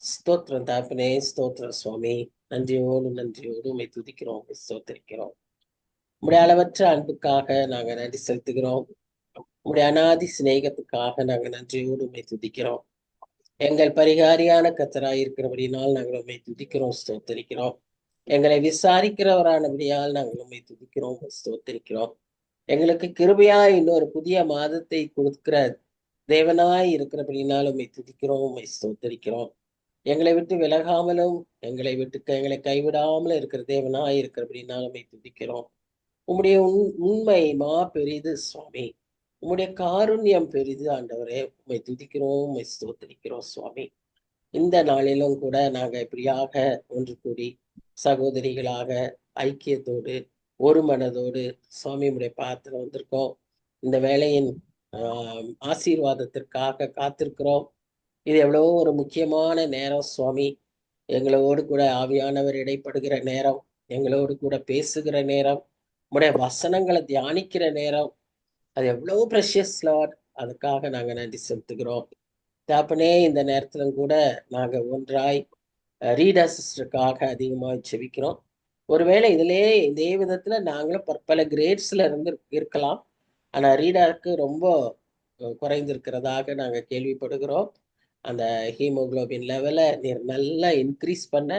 ஸ்தோத்திரம் தாப்பனே, ஸ்தோத்திரம் சுவாமி. நன்றியோடு உம்மை துதிக்கிறோம், ஸ்தோத்திரிக்கிறோம். உம்முடைய அளவற்ற அன்புக்காக நாங்க நன்றி செலுத்துகிறோம். உம்முடைய அநாதி சிநேகத்துக்காக நாங்க நன்றியோடு உம்மை துதிக்கிறோம். எங்கள் பரிகாரியான கர்த்தராய் இருக்கிறபடியினால் நாங்கள் உம்மை துதிக்கிறோம், ஸ்தோத்திரிக்கிறோம். எங்களை விசாரிக்கிறவரானபடியால் நாங்கள் உம்மை துதிக்கிறோம், ஸ்தோத்திரிக்கிறோம். எங்களுக்கு கிருபையாய் இன்னொரு புதிய மாதத்தை கொடுக்கிற தேவனாய் இருக்கிறபடியினால் உம்மை துதிக்கிறோம், உம்மை ஸ்தோத்திரிக்கிறோம். எங்களை விட்டு விலகாமலும் எங்களை கைவிடாமலும் இருக்கிற தேவனாய் இருக்கிறபடினால் உம்மை துதிக்கிறோம். உம்முடைய உண்மை பெரிது சுவாமி. உம்முடைய காருண்யம் பெரிது ஆண்டவரே. உம்மை துதிக்கிறோம், உம்மை ஸ்தோத்திரிக்கிறோம் சுவாமி. இந்த நாளிலும் கூட நாங்க இப்படியாக ஒன்று கூடி சகோதரிகளாக ஐக்கியத்தோடு ஒரு மனதோடு சுவாமி உடைய பாத்திரம் வந்திருக்கோம். இந்த வேளையின் ஆசீர்வாதத்திற்காக காத்திருக்கிறோம். இது எவ்வளவோ ஒரு முக்கியமான நேரம் சுவாமி. எங்களோடு கூட ஆவியானவர் இடைப்படுகிற நேரம், எங்களோடு கூட பேசுகிற நேரம், உடைய வசனங்களை தியானிக்கிற நேரம். அது எவ்வளவு ப்ரெஷியஸ் லார்ட். அதுக்காக நாங்க நன்றி செலுத்துகிறோம் தாப்பனே. இந்த நேரத்திலும் கூட நாங்க ஒன்றாய் ரீட் அசிஸ்டருக்காக அதிகமாக செபிக்கிறோம். ஒருவேளை இதே விதத்துல நாங்களும் பற்பல கிரேட்ஸ்ல இருந்து இருக்கலாம். ஆனா ரீடாக்கு ரொம்ப குறைந்திருக்கிறதாக நாங்க கேள்விப்படுகிறோம். அந்த ஹீமோகுளோபின் லெவலை நீர் நல்லா இன்க்ரீஸ் பண்ண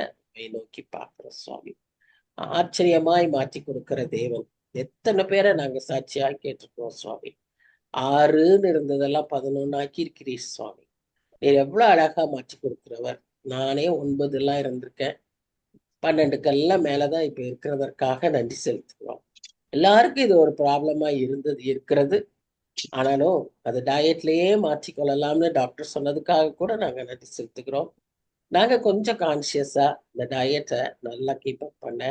நோக்கி பார்க்கிறோம் சுவாமி. ஆச்சரியமாய் மாற்றி கொடுக்கிற தேவன். எத்தனை பேரை நாங்க சாட்சியாக கேட்டிருக்கோம் சுவாமி. 6ன்னு இருந்ததெல்லாம் 11 ஆக்கி இருக்கிறீர் சுவாமி. நீர் எவ்வளவு அழகா மாற்றி கொடுக்கிறவர். நானே 9 எல்லாம் இருந்திருக்கேன். 12க்கெல்லாம் மேலதான் இப்ப இருக்கிறதற்காக நன்றி செலுத்துகிறோம். எல்லாருக்கும் இது ஒரு ப்ராப்ளமா இருக்கிறது. ஆனாலும் அது டயட்லயே மாற்றிக்கொள்ளலாம்னு டாக்டர் சொன்னதுக்காக கூட நாங்க நன்றி செலுத்துகிறோம். நாங்க கொஞ்சம் கான்சியஸா இந்த டயட்டை நல்லா கீப் அப் பண்ண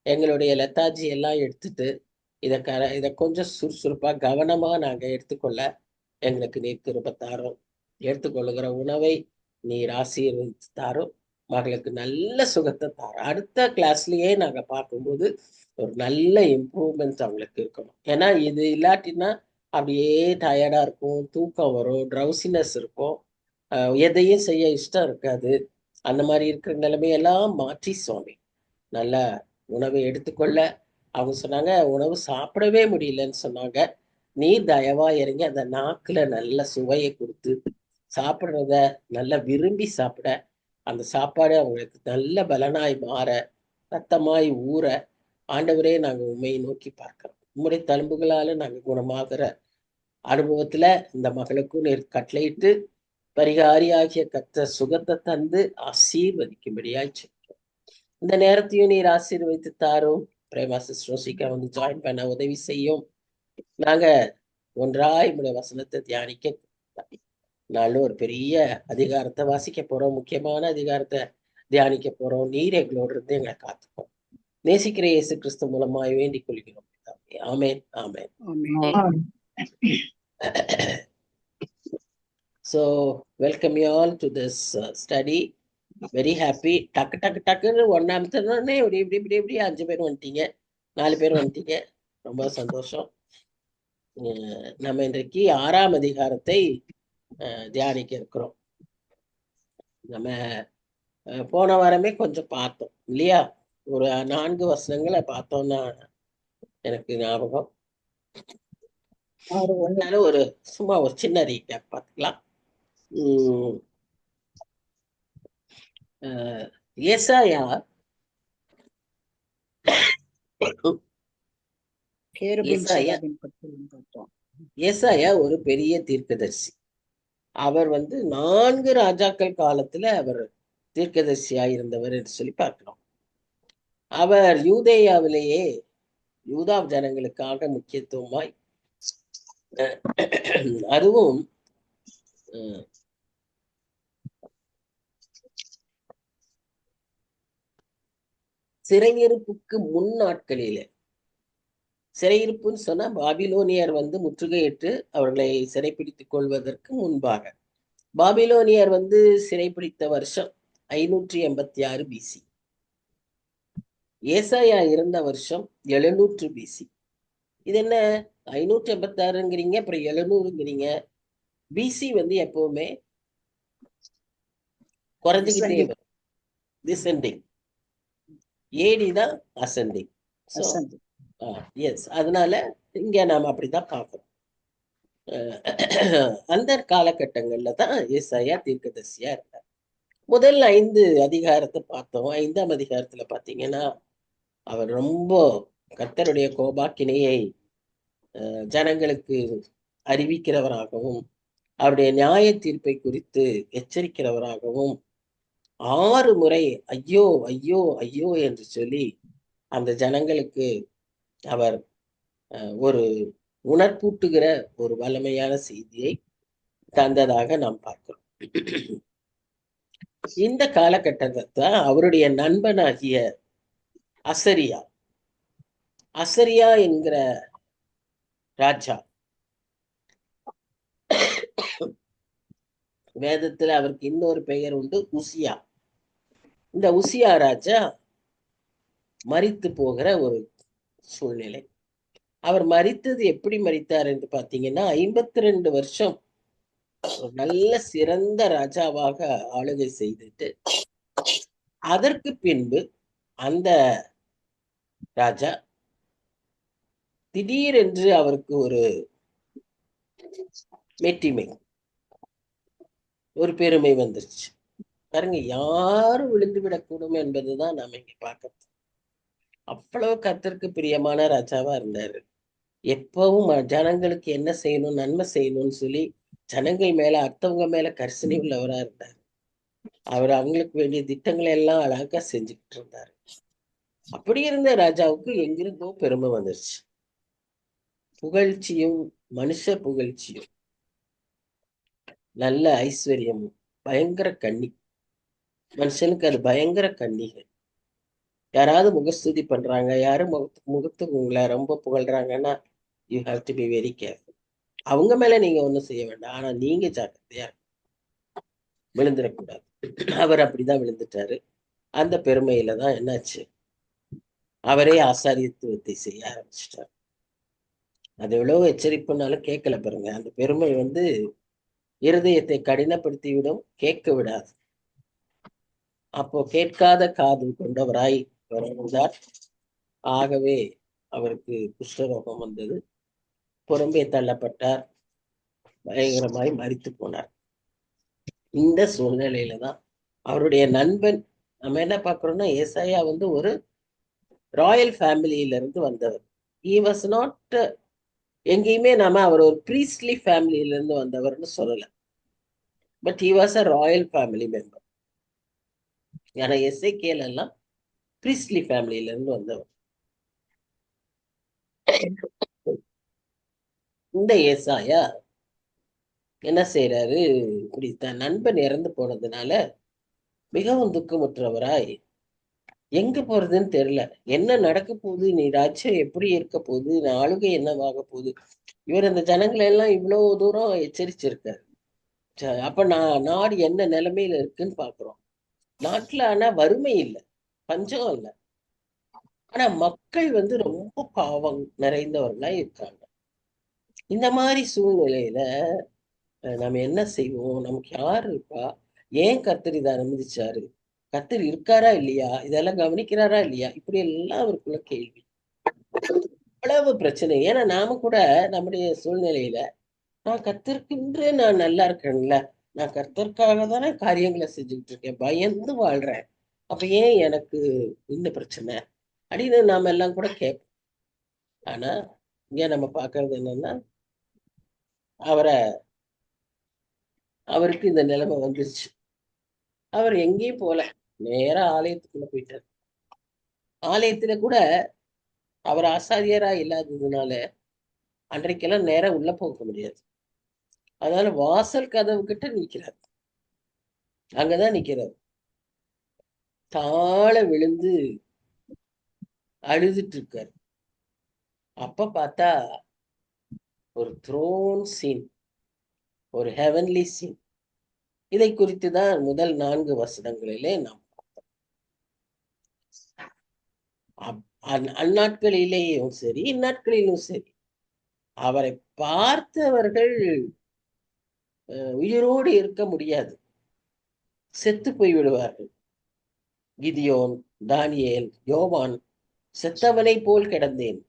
எங்களுடைய லெத்தாஜி எல்லாம் எடுத்துட்டு இதை கொஞ்சம் சுறுசுறுப்பா கவனமா நாங்க எடுத்துக்கொள்ள எங்களுக்கு நீர் கிருபை தாரும். எடுத்துக்கொள்ளுகிற உணவை நீர் ஆசீர்வதித்து தாரும். மகளுக்கு நல்ல சுகத்தை தாரும். அடுத்த கிளாஸ்லயே நாங்க பார்க்கும்போது ஒரு நல்ல இம்ப்ரூவ்மெண்ட் அவங்களுக்கு இருக்கணும். ஏன்னா இது இல்லாட்டினா அப்படியே டயர்டா இருக்கும், தூக்கம் வரும், ட்ரௌசினஸ் இருக்கும், எதையும் செய்ய இஷ்டம் இருக்காது. அந்த மாதிரி இருக்கிற நிலைமையெல்லாம் மாற்றி சுவாமி நல்ல உணவை எடுத்துக்கொள்ள அவங்க சொன்னாங்க. உணவு சாப்பிடவே முடியலன்னு சொன்னாங்க. நீ தயவா இறங்கி அந்த நாக்குல நல்ல சுவையை கொடுத்து சாப்பிட்றத நல்லா விரும்பி சாப்பிட, அந்த சாப்பாடு அவங்களுக்கு நல்ல பலனாய் மாற, ரத்தமாய் ஊற ஆண்டவரே நாங்க உண்மையை நோக்கி பார்க்கிறோம். உம்முடைய தழும்புகளால நாங்க குணமாகிற அனுபவத்துல இந்த மகளுக்கும் நீர் கட்டளையிட்டு பரிகாரியாகிய கத்த சுகத்தை தந்து ஆசீர்வதிக்கும்படியாய் சொல்றோம். இந்த நேரத்தையும் நீர் ஆசீர்வதித்து தாரும். பிரேமா சிஸ்டரும் சீக்கிரம் வந்து ஜாயின் பண்ண உதவி செய்யும். நாங்க ஒன்றாய் உடைய வசனத்தை தியானிக்க நல்ல ஒரு பெரிய அதிகாரத்தை வாசிக்க போறோம். முக்கியமான அதிகாரத்தை தியானிக்க போறோம். நீர் எங்களோடு இருந்து எங்களை காத்துப்போம். நேசிக்கிற இயேசு கிறிஸ்து மூலமாய் வேண்டிக் கொள்கிறோம். ஆமேன், ஆமேன். So welcome you all to this study. Very happy. டக்குன்னு ஒன்னாமத்தே இப்படி 5 பேர் வந்துட்டீங்க, 4 பேர் வந்துட்டீங்க. ரொம்ப சந்தோஷம். நம்ம இன்றைக்கு 6ஆம் அதிகாரத்தை தியானிக்க இருக்கிறோம். நம்ம போன வாரமே கொஞ்சம் பார்த்தோம் இல்லையா? ஒரு 4 வசனங்களை பார்த்தோம்னா எனக்கு ஞாபகம். ஒரு சும்மா ஒரு சின்ன ரீகேப் பார்த்துக்கலாம். ஏசாயா ஒரு பெரிய தீர்க்கதரிசி. அவர் 4 ராஜாக்கள் காலத்துல அவர் தீர்க்கதரிசியா இருந்தவர் என்று சொல்லி பார்க்கிறோம். அவர் யூதேயாவிலேயே யூதா ஜனங்களுக்காக முக்கியத்துவமாய் அதுவும் சிறையிருப்புக்கு முன் நாட்களிலே, சிறையிருப்புன்னு சொன்னா பாபிலோனியர் முற்றுகையிட்டு அவர்களை சிறைப்பிடித்துக் கொள்வதற்கு முன்பாக, பாபிலோனியர் சிறைப்பிடித்த வருஷம் 586 பிசி. ஏசாயா இருந்த வருஷம் 700 பிசி. இது என்ன 586ங்கிறீங்க, அப்புறம் 700ங்கிறீங்க? பிசி எப்பவுமே குறைஞ்சுக்கிட்டே வரும். டிசெண்டிங். ஏடி தான் அசெண்டிங். ஸோ எஸ், அதனால இங்க நாம அப்படிதான் பார்க்கணும். அந்த காலகட்டங்கள்ல தான் ஏசாயா தீர்க்கதரிசியா இருந்தார். முதல் 5 அதிகாரத்தை பார்த்தோம். 5ஆம் அதிகாரத்துல பாத்தீங்கன்னா அவர் ரொம்ப கர்த்தருடைய கோபாக்கினையை ஜனங்களுக்கு அறிவிக்கிறவராகவும் அவருடைய நியாய தீர்ப்பை குறித்து எச்சரிக்கிறவராகவும் 6 முறை ஐயோ ஐயோ ஐயோ என்று சொல்லி அந்த ஜனங்களுக்கு அவர் ஒரு உணர்ப்பூட்டுகிற ஒரு வல்லமையான செய்தியை தந்ததாக நாம் பார்க்கிறோம். இந்த காலகட்டத்தை அவருடைய நண்பனாகிய அசரியா அசரியா என்கிற ராஜா, வேதத்துல அவருக்கு இன்னொரு பெயர் உண்டு, உசியா. இந்த உசியா ராஜா மரித்து போகிற ஒரு சூழ்நிலை. அவர் மரித்தது எப்படி மரித்தார் என்று பார்த்தீங்கன்னா 52 வருஷம் நல்ல சிறந்த ராஜாவாக ஆளுகை செய்துட்டு அதற்கு பின்பு அந்த ராஜா திடீரென்று அவருக்கு ஒரு மெட்டிமை, ஒரு பெருமை வந்துருச்சு. பாருங்க, யாரும் விழுந்து விடக்கூடும் என்பதுதான் நாம இங்க பார்க்கறது. அவ்வளவு கர்த்தருக்கு பிரியமான ராஜாவா இருந்தாரு. எப்பவும் ஜனங்களுக்கு என்ன செய்யணும், நன்மை செய்யணும்னு சொல்லி ஜனங்கள் மேல, அடுத்தவங்க மேல கரிசனை உள்ளவரா இருந்தார். அவர் அவங்களுக்கு வேண்டிய திட்டங்களை எல்லாம் அழகா செஞ்சுக்கிட்டு இருந்தாரு. அப்படி இருந்த ராஜாவுக்கு எங்கிருந்தோ பெருமை வந்துருச்சு. புகழ்ச்சியும், மனுஷ புகழ்ச்சியும், நல்ல ஐஸ்வர்யமும், பயங்கர கண்ணி. மனுஷனுக்கு அது பயங்கர கண்ணிகள். யாராவது முகஸ்துதி பண்றாங்க, யாரும் முகத்துக்கு உங்களை ரொம்ப புகழ்றாங்கன்னா you have to be very careful. அவங்க மேல நீங்க ஒண்ணும் செய்ய வேண்டாம், ஆனா நீங்க ஜாக்கிரதையா விழுந்துடக்கூடாது. அவர் அப்படிதான் விழுந்துட்டாரு. அந்த பெருமையில தான் என்னாச்சு, அவரே ஆசாரியத்துவத்தை செய்ய ஆரம்பிச்சிட்டார். அது எவ்வளவு எச்சரிப்புனாலும் கேட்கல. பாருங்க, அந்த பெருமை இருதயத்தை கடினப்படுத்தி விடும், கேட்க விடாது. அப்போ கேட்காத காது கொண்டவராய் இருந்தார். ஆகவே அவருக்கு குஷ்டரோகம் வந்தது, புறம்பே தள்ளப்பட்டார், பயங்கரமாய் மரித்து போனார். இந்த சூழ்நிலையில தான் அவருடைய நண்பன், நம்ம என்ன பார்க்கிறோம்னா, ஏசாயா ஒரு ராயல் ஃபேமிலியில இருந்து வந்தவர். ஹி வாஸ் நாட், எங்கேயுமே நாம அவர் ஒரு ப்ரீஸ்ட்லி ஃபேமிலியில இருந்து வந்தவர்னு சொல்லல. But he was a Royal family member. ஏன்னா எஸ்ஐகேல எல்லாம் ப்ரீஸ்ட்லி ஃபேமிலியில இருந்து வந்தவர். இந்த ஏசாயா என்ன செய்யறாரு, இப்படி தன் நண்பன் இறந்து போனதுனால மிகவும் துக்கமுற்றவராய், எங்க போறதுன்னு தெரியல, என்ன நடக்க போகுது, நீ ராஜ்யம் எப்படி இருக்க போகுது, ஆளுகை என்னவாக போகுது. இவர் அந்த ஜனங்களை எல்லாம் இவ்வளவு தூரம் எச்சரிச்சிருக்காரு. அப்ப நாடு என்ன நிலைமையில இருக்குன்னு பாக்குறோம். நாட்டுல ஆனா வறுமை இல்லை, பஞ்சம் இல்லை, ஆனா மக்கள் ரொம்ப பாவம் நிறைந்தவர்களா இருக்காங்க. இந்த மாதிரி சூழ்நிலையில நம்ம என்ன செய்வோம், நமக்கு யாரு இருக்கா, ஏன் கர்த்தர் இதை அனுமதிச்சாரு, கர்த்தர் இருக்காரா இல்லையா, இதெல்லாம் கவனிக்கிறாரா இல்லையா, இப்படி எல்லாம் அவருக்குள்ள கேள்வி. அவ்வளவு பிரச்சனை. ஏன்னா நாம கூட நம்முடைய சூழ்நிலையில, நான் கர்த்தருக்கென்று நான் நல்லா இருக்கேன்ல, நான் கர்த்தருக்காக தானே காரியங்களை செஞ்சுக்கிட்டு இருக்கேன், பயந்து வாழ்றேன், அப்ப ஏன் எனக்கு இந்த பிரச்சனை அப்படின்னு நாம எல்லாம் கூட கேட்போம். ஆனா இங்க நம்ம பாக்குறது என்னன்னா, அவருக்கு இந்த நிலைமை வந்துருச்சு. அவர் எங்கேயும் போல, நேரா ஆலயத்துக்குள்ள போயிட்டார். ஆலயத்துல கூட அவர் ஆசாரியரா இல்லாததுனால அன்றைக்கெல்லாம் நேரம் உள்ள போக முடியாது. அதனால வாசல் கதவு கிட்ட நிக்கிறார், அங்கதான் நிக்கிறார். தாழ விழுந்து அழுதுட்டு இருக்காரு. அப்ப பார்த்தா ஒரு த்ரோன் சீன், ஒரு ஹெவன்லி சீன். இதை குறித்து தான் முதல் 4 வசனங்களிலே நாம் அந்நாட்களிலேயும் சரி, இந்நாட்களிலும் சரி, அவரை பார்த்தவர்கள் உயிரோடு இருக்க முடியாது. செத்து போய் விடுவார்கள். கிதியோன், தானியேல், யோவான் செத்தவனை போல் கிடந்தேன்.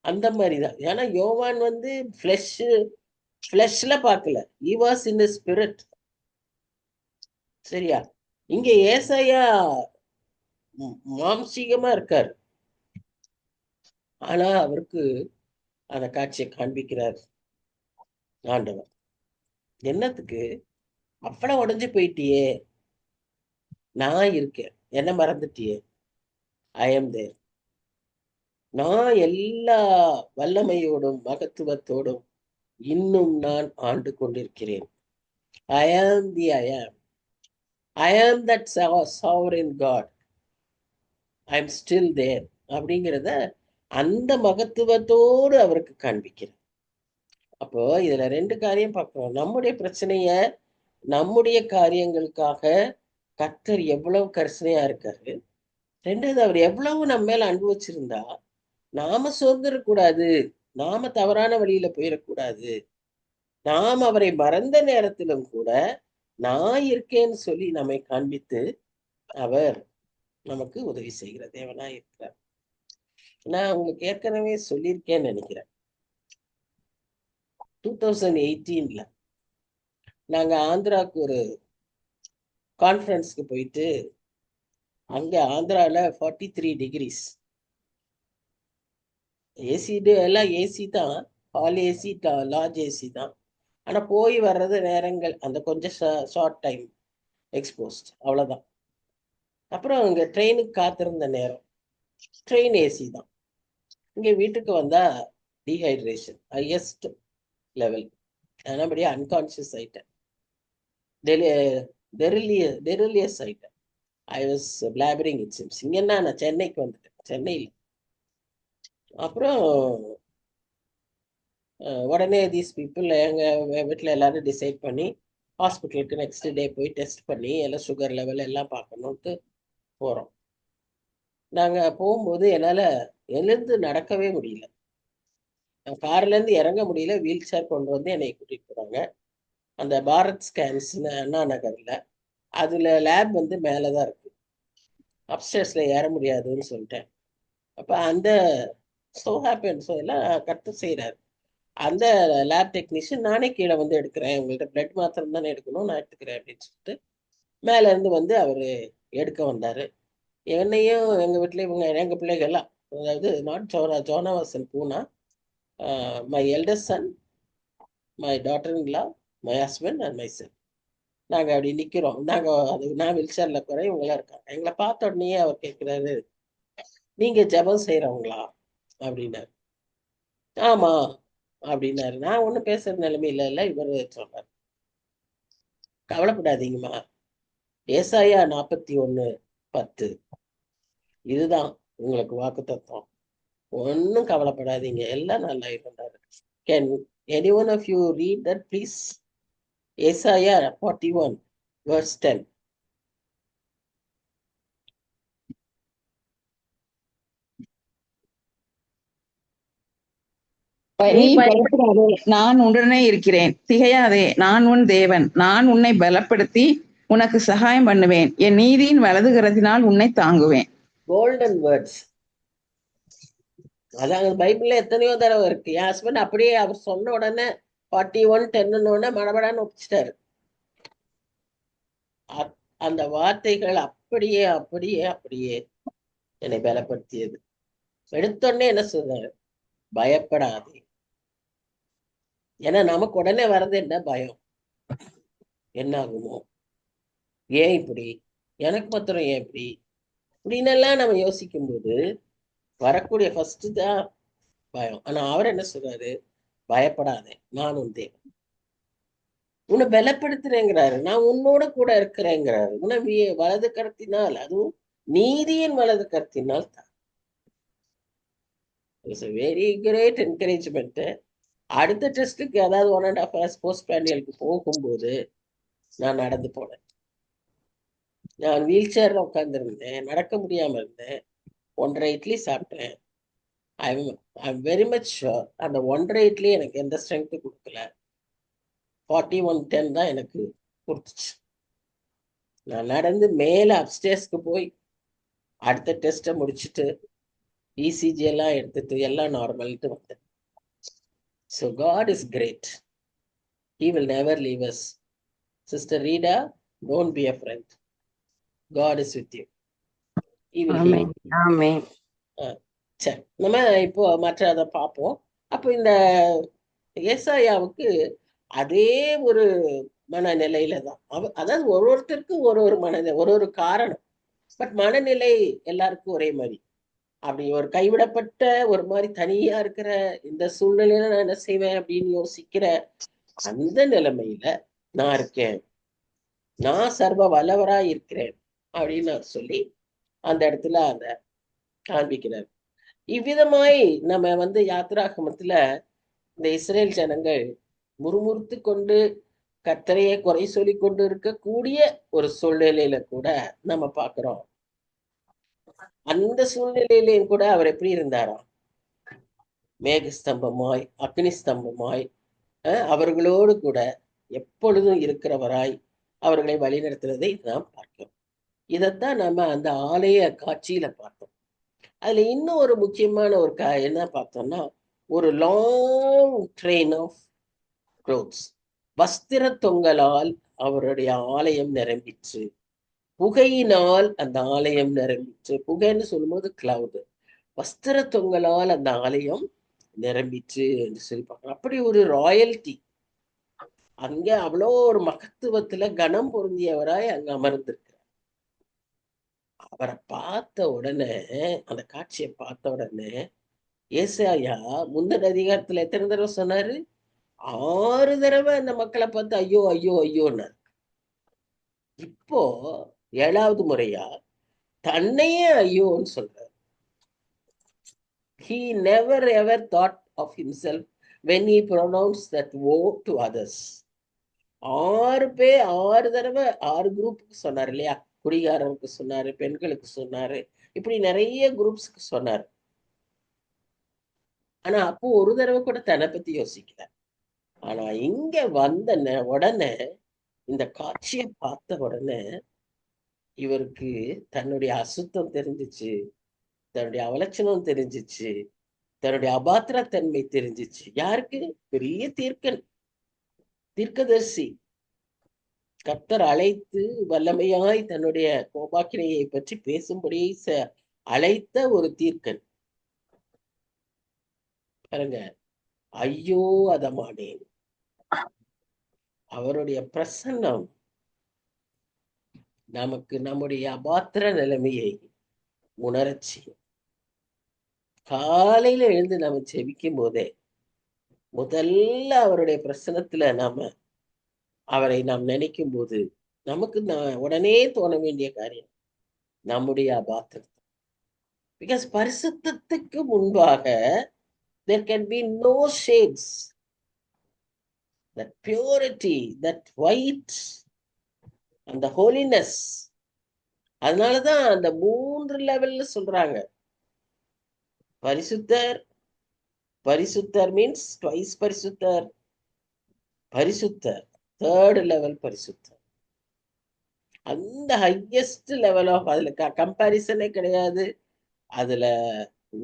அந்த மாதிரிதான். ஏன்னா யோவான் வந்து ஃபிளஷ்ல பார்க்கல. he was in the spirit. சரியா? இங்க ஏசாயா மாம்சீகமா இருக்காரு. ஆனா அவருக்கு அந்த காட்சியை காண்பிக்கிறார் ஆண்டவர். என்னத்துக்கு? அவ்வளவு உடைஞ்சு போயிட்டியே, நான் இருக்கேன், என்ன மறந்துட்டியே, ஐ எம் தேர். நான் எல்லா வல்லமையோடும் மகத்துவத்தோடும் இன்னும் நான் ஆண்டு கொண்டிருக்கிறேன். ஐ ஆம் தி ஐ am. I am that sovereign God. I am still there அப்படிங்கிறத அந்த மகத்துவத்தோடு அவருக்கு காண்பிக்கிறார். அப்போ இதுல ரெண்டு காரியம் பார்க்கிறோம். நம்முடைய பிரச்சனைய, நம்முடைய காரியங்களுக்காக கர்த்தர் எவ்வளவு கரிசனையா இருக்காரு. ரெண்டாவது, அவர் எவ்வளவு நம்ம மேல அன்பு வச்சிருந்தா நாம சோர்ந்துடக்கூடாது, நாம தவறான வழியில போயிடக்கூடாது. நாம் அவரை மறந்த நேரத்திலும் கூட நான் இருக்கேன்னு சொல்லி நம்மை காண்பித்து அவர் நமக்கு உதவி செய்கிற தேவனா இருக்கிறார். நான் உங்களுக்கு ஏற்கனவே சொல்லியிருக்கேன்னு நினைக்கிறேன். 2018 நாங்க ஆந்திராவுக்கு ஒரு கான்ஃபரன்ஸ்க்கு போயிட்டு, அங்க ஆந்திரால 43 டிகிரிஸ், ஏசி எல்லாம் ஏசி தான், ஆல் ஏசி, லார்ஜ் ஏசி தான். ஆனா போய் வர்றது நேரங்கள் அந்த கொஞ்சம் ஷார்ட் டைம் எக்ஸ்போஸ்ட், அவ்வளவுதான். அப்புறம் அங்க ட்ரெயினுக்கு காத்திருந்த நேரம், ட்ரெயின் ஏசி தான். இங்க வீட்டுக்கு வந்தா டீஹைட்ரேஷன் ஹையஸ்ட் லெவல். அதனாபடியே அன்கான்சியஸ் ஆயிட்டேன், டெரிலியஸ் ஆயிட்டேன். I was blabbering it seems. இங்கன்னா நான் சென்னைக்கு வந்துட்டேன், சென்னையில். அப்புறம் உடனே தீஸ் பீப்புள் எங்கள் வீட்டில் எல்லாரும் டிசைட் பண்ணி ஹாஸ்பிட்டலுக்கு நெக்ஸ்ட் டே போய் டெஸ்ட் பண்ணி எல்லாம் சுகர் லெவல் எல்லாம் பார்க்கணுன்ட்டு போகிறோம். நாங்கள் போகும்போது என்னால் எழுந்து நடக்கவே முடியல. கார்லேருந்து இறங்க முடியல. வீல் சேர் கொண்டு வந்து என்னை கூட்டிகிட்டு போகிறாங்க. அந்த பாரத் ஸ்கேன்ஸ்னு அண்ணா நகரில், அதில் லேப் வந்து மேலே தான் இருக்குது, அப்ஸ்டேர்ஸில் ஏற முடியாதுன்னு சொல்லிட்டேன். அப்போ அந்த எல்லாம் கற்று செய்கிறார் அந்த லேப் டெக்னீஷியன். நானே கீழே வந்து எடுக்கிறேன், உங்கள்கிட்ட பிளட் மாத்திரம் தானே எடுக்கணும், நான் எடுத்துக்கிறேன் அப்படின்னு சொல்லிட்டு மேலேருந்து வந்து அவர் எடுக்க வந்தார். என்னையும் எங்கள் வீட்டில் எங்கள் பிள்ளைகள்லாம், அதாவது நாட் ஜோனாவாசன் பூனா, my eldest son, my daughter in law, my husband and my son. நாங்கள் அப்படி நிற்கிறோம். நான் வீல் சேரில் போகிறேன், இவங்களாம் இருக்காங்க. எங்களை பார்த்த உடனே அவர் கேட்குறாரு, நீங்கள் ஜெபம் செய்கிறவங்களா அப்படின்னாரு. ஆமா அப்படின்னாரு. நான் ஒன்றும் பேசுற நிலைமையில இல்லை. இவர் சொல்றாரு, கவலைப்படாதீங்கம்மா, ஏசாயா 41:10 இதுதான் உங்களுக்கு வாக்கு தத்துவம், ஒன்றும் கவலைப்படாதீங்க, எல்லாம் நல்லா இருந்தாரு. Can any one of you read that please? ஏசாயா 41:10. நீ பயப்படாதே, நான் உடனே இருக்கிறேன். திகையாதே, நான் உன் தேவன். நான் உன்னை பலப்படுத்தி உனக்கு சகாயம் பண்ணுவேன். என் நீதியின் வலது கரத்தினால் உன்னை தாங்குவேன். Golden words. அதான் பைபிள்ல எத்தனையோ தடவை இருக்கு. என் ஹஸ்பண்ட் அப்படியே அவர் சொன்ன உடனே 41:10 மடபடான்னு ஒப்பிச்சிட்டாரு. அந்த வார்த்தைகள் அப்படியே அப்படியே அப்படியே என்னை பலப்படுத்தியது. எடுத்தோடனே என்ன சொல்றாரு? பயப்படாதே. ஏன்னா நமக்கு உடனே வர்றது என்ன? பயம். என்ன ஆகுமோ, ஏன் இப்படி, எனக்கு மாத்திரம் ஏன் இப்படி இப்படின்னு எல்லாம் நம்ம யோசிக்கும் போது வரக்கூடிய ஃபர்ஸ்ட் தான் பயம். ஆனா அவர் என்ன சொல்றாரு? பயப்படாதே, நான் உன் தேவன், உன்னை பலப்படுத்துறேங்கிறாரு, நான் உன்னோட கூட இருக்கிறேங்கிறாரு. உன்னை வலது கருத்தினால், அதுவும் நீதியின் வலது கருத்தினால் தான். Very great encouragement. அடுத்த டெஸ்ட்டுக்கு, அதாவது 1.5 hours போஸ்ட் பிராண்டியலுக்கு போகும்போது நான் நடந்து போனேன். நான் வீல் சேர்ல உட்காந்துருந்தேன், நடக்க முடியாம இருந்தேன். 1.5 இட்லி சாப்பிட்டேன். ஐ வெரி மச் ஷுர் அந்த 1.5 இட்லி எனக்கு எந்த ஸ்ட்ரென்த்து கொடுக்கல. 41:10 தான் எனக்கு கொடுத்துச்சு. நான் நடந்து மேல அப்ஸ்டேர்ஸ்க்கு போய் அடுத்த டெஸ்ட்டை முடிச்சுட்டு இசிஜி எல்லாம் எடுத்துட்டு எல்லாம் நார்மல்ட்டு வந்தேன். So God is great. He will never leave us. Sister Rita, don't be afraid. God is with you. He will heal. ஆமென் ஆமென். சரி, நம்ம இப்போ மற்ற அதை பார்ப்போம். அப்போ இந்த ஏசாயாவுக்கு அதே ஒரு மனநிலையில தான் அதாவது ஒருத்தருக்கு ஒரு மனநிலை, ஒரு காரணம். பட் மனநிலை எல்லாருக்கும் ஒரே மாதிரி. அப்படி ஒரு கைவிடப்பட்ட ஒரு மாதிரி தனியா இருக்கிற இந்த சூழ்நிலையில நான் என்ன செய்வேன் அப்படின்னு யோசிக்கிற அந்த நிலைமையில நான் இருக்கேன், நான் சர்வ வல்லவராய் இருக்கிறேன் அப்படின்னு சொல்லி அந்த இடத்துல அந்த காண்பிக்கிறார். இவ்விதமாய் நம்ம யாத்திராகமத்துல இந்த இஸ்ரேல் ஜனங்கள் முறுமுறுத்து கொண்டு கர்த்தரையே குறை சொல்லி கொண்டு இருக்கக்கூடிய ஒரு சூழ்நிலையில கூட நம்ம பார்க்கிறோம். அந்த சூழ்நிலையிலையும் கூட அவர் எப்படி இருந்தாராம்? மேக ஸ்தம்பமாய் அக்னி ஸ்தம்பமாய் அவர்களோடு கூட எப்பொழுதும் இருக்கிறவராய் அவர்களை வழிநடத்துறதை நாம் பார்க்கிறோம். இதைத்தான் நம்ம அந்த ஆலய காட்சியில பார்த்தோம். அதுல இன்னும் ஒரு முக்கியமான ஒரு என்ன பார்த்தோம்னா, ஒரு லாங் ட்ரெயின் ஆஃப் க்ளோத்ஸ், வஸ்திர தொங்கலால் அவருடைய ஆலயம் நிரம்பிற்று, புகையினால் அந்த ஆலயம் நிரம்பிற்று. புகைன்னு சொல்லும்போது கிளவுடு, வஸ்திர தொங்கலால் அந்த ஆலயம் நிரம்பிற்று என்று சொல்லி பார்க்கலாம். அப்படி ஒரு ராயல்டி அங்க அவ்வளோ ஒரு மகத்துவத்துல கனம் பொருந்தியவராய் அங்க அமர்ந்திருக்கிறார். அவரை பார்த்த உடனே, அந்த காட்சியை பார்த்த உடனே ஏசாயா முந்தின அதிகாரத்துல எத்தனை தடவை சொன்னாரு? 6 தடவை அந்த மக்களை பார்த்து ஐயோ ஐயோ ஐயோன்னாரு. இப்போ 7வது முறையா தன்னையே ஐயோன்னு சொல்றாரு. He never ever thought of himself when he pronounced that woe to others. 6 தடவை 6 குரூப்புக்கு சொன்னார் இல்லையா? குடிகாரருக்கு சொன்னாரு, பெண்களுக்கு சொன்னாரு, இப்படி நிறைய குரூப்ஸ்க்கு சொன்னாரு. ஆனா அப்போ ஒரு தடவை கூட தன்னை பத்தி யோசிக்கல. ஆனா இங்க வந்த உடனே, இந்த காட்சியை பார்த்த உடனே இவருக்கு தன்னுடைய அசுத்தம் தெரிஞ்சிச்சு, தன்னுடைய அவலட்சணம் தெரிஞ்சிச்சு, தன்னுடைய அபாத்திரத்தன்மை தெரிஞ்சிச்சு. யாருக்கு? பெரிய தீர்க்கதரிசி, கர்த்தர் அழைத்து வல்லமையாய் தன்னுடைய கோபாக்கினையை பற்றி பேசும்படி அழைத்த ஒரு தீர்க்கன். பாருங்க, ஐயோ அதமானேன். அவருடைய பிரசன்னம் நமக்கு நம்முடைய அபாத்திர நிலைமையை உணரச்சி. காலையில எழுந்து நாம செபிக்கும் போதே முதல்ல அவருடைய பிரசனத்துல அவரை நாம் நினைக்கும் போது நமக்கு உடனே தோண வேண்டிய காரியம் நம்முடைய அபாத்திரம். பிகாஸ் பரிசுத்தத்துக்கு முன்பாக there can be no shades. That purity, that white and the holiness. அதனாலதான் அந்த 3 லெவல்ல சொல்றாங்க. பரிசுத்தர், பரிசுத்தர் மீன்ஸ் ட்வைஸ் பரிசுத்தர், பரிசுத்தர் 3rd லெவல் பரிசுத்தர். அந்த ஹையஸ்ட் லெவல் ஆஃப், அதுல கம்பாரிசனே கிடையாது, அதுல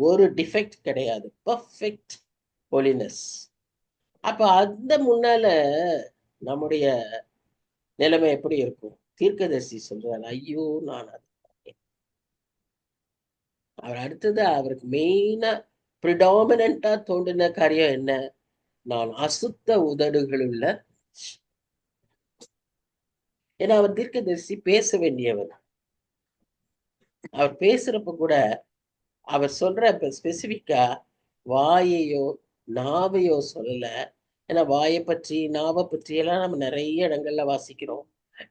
ஒரு டிஃபெக்ட் கிடையாது, பர்ஃபெக்ட் ஹோலினஸ். அப்ப அந்த முன்னால நம்முடைய நிலைமை எப்படி இருக்கும்? தீர்க்கதரிசி சொல்றாரு, ஐயோ நான் அது. அவர் அடுத்தது அவருக்கு மெயினா ப்ரிடாமினண்டா தோன்றின காரியம் என்ன? நான் அசுத்த உதடுகளுள்ள. ஏன்னா அவர் தீர்க்கதரிசி பேச வேண்டியவர். அவர் பேசுறப்ப கூட அவர் சொல்ற ஸ்பெசிபிக்கா வாயையோ நாவையோ சொல்லல. ஏன்னா வாயை பற்றி நாவை பற்றி எல்லாம் நம்ம நிறைய இடங்கள்ல வாசிக்கிறோம்.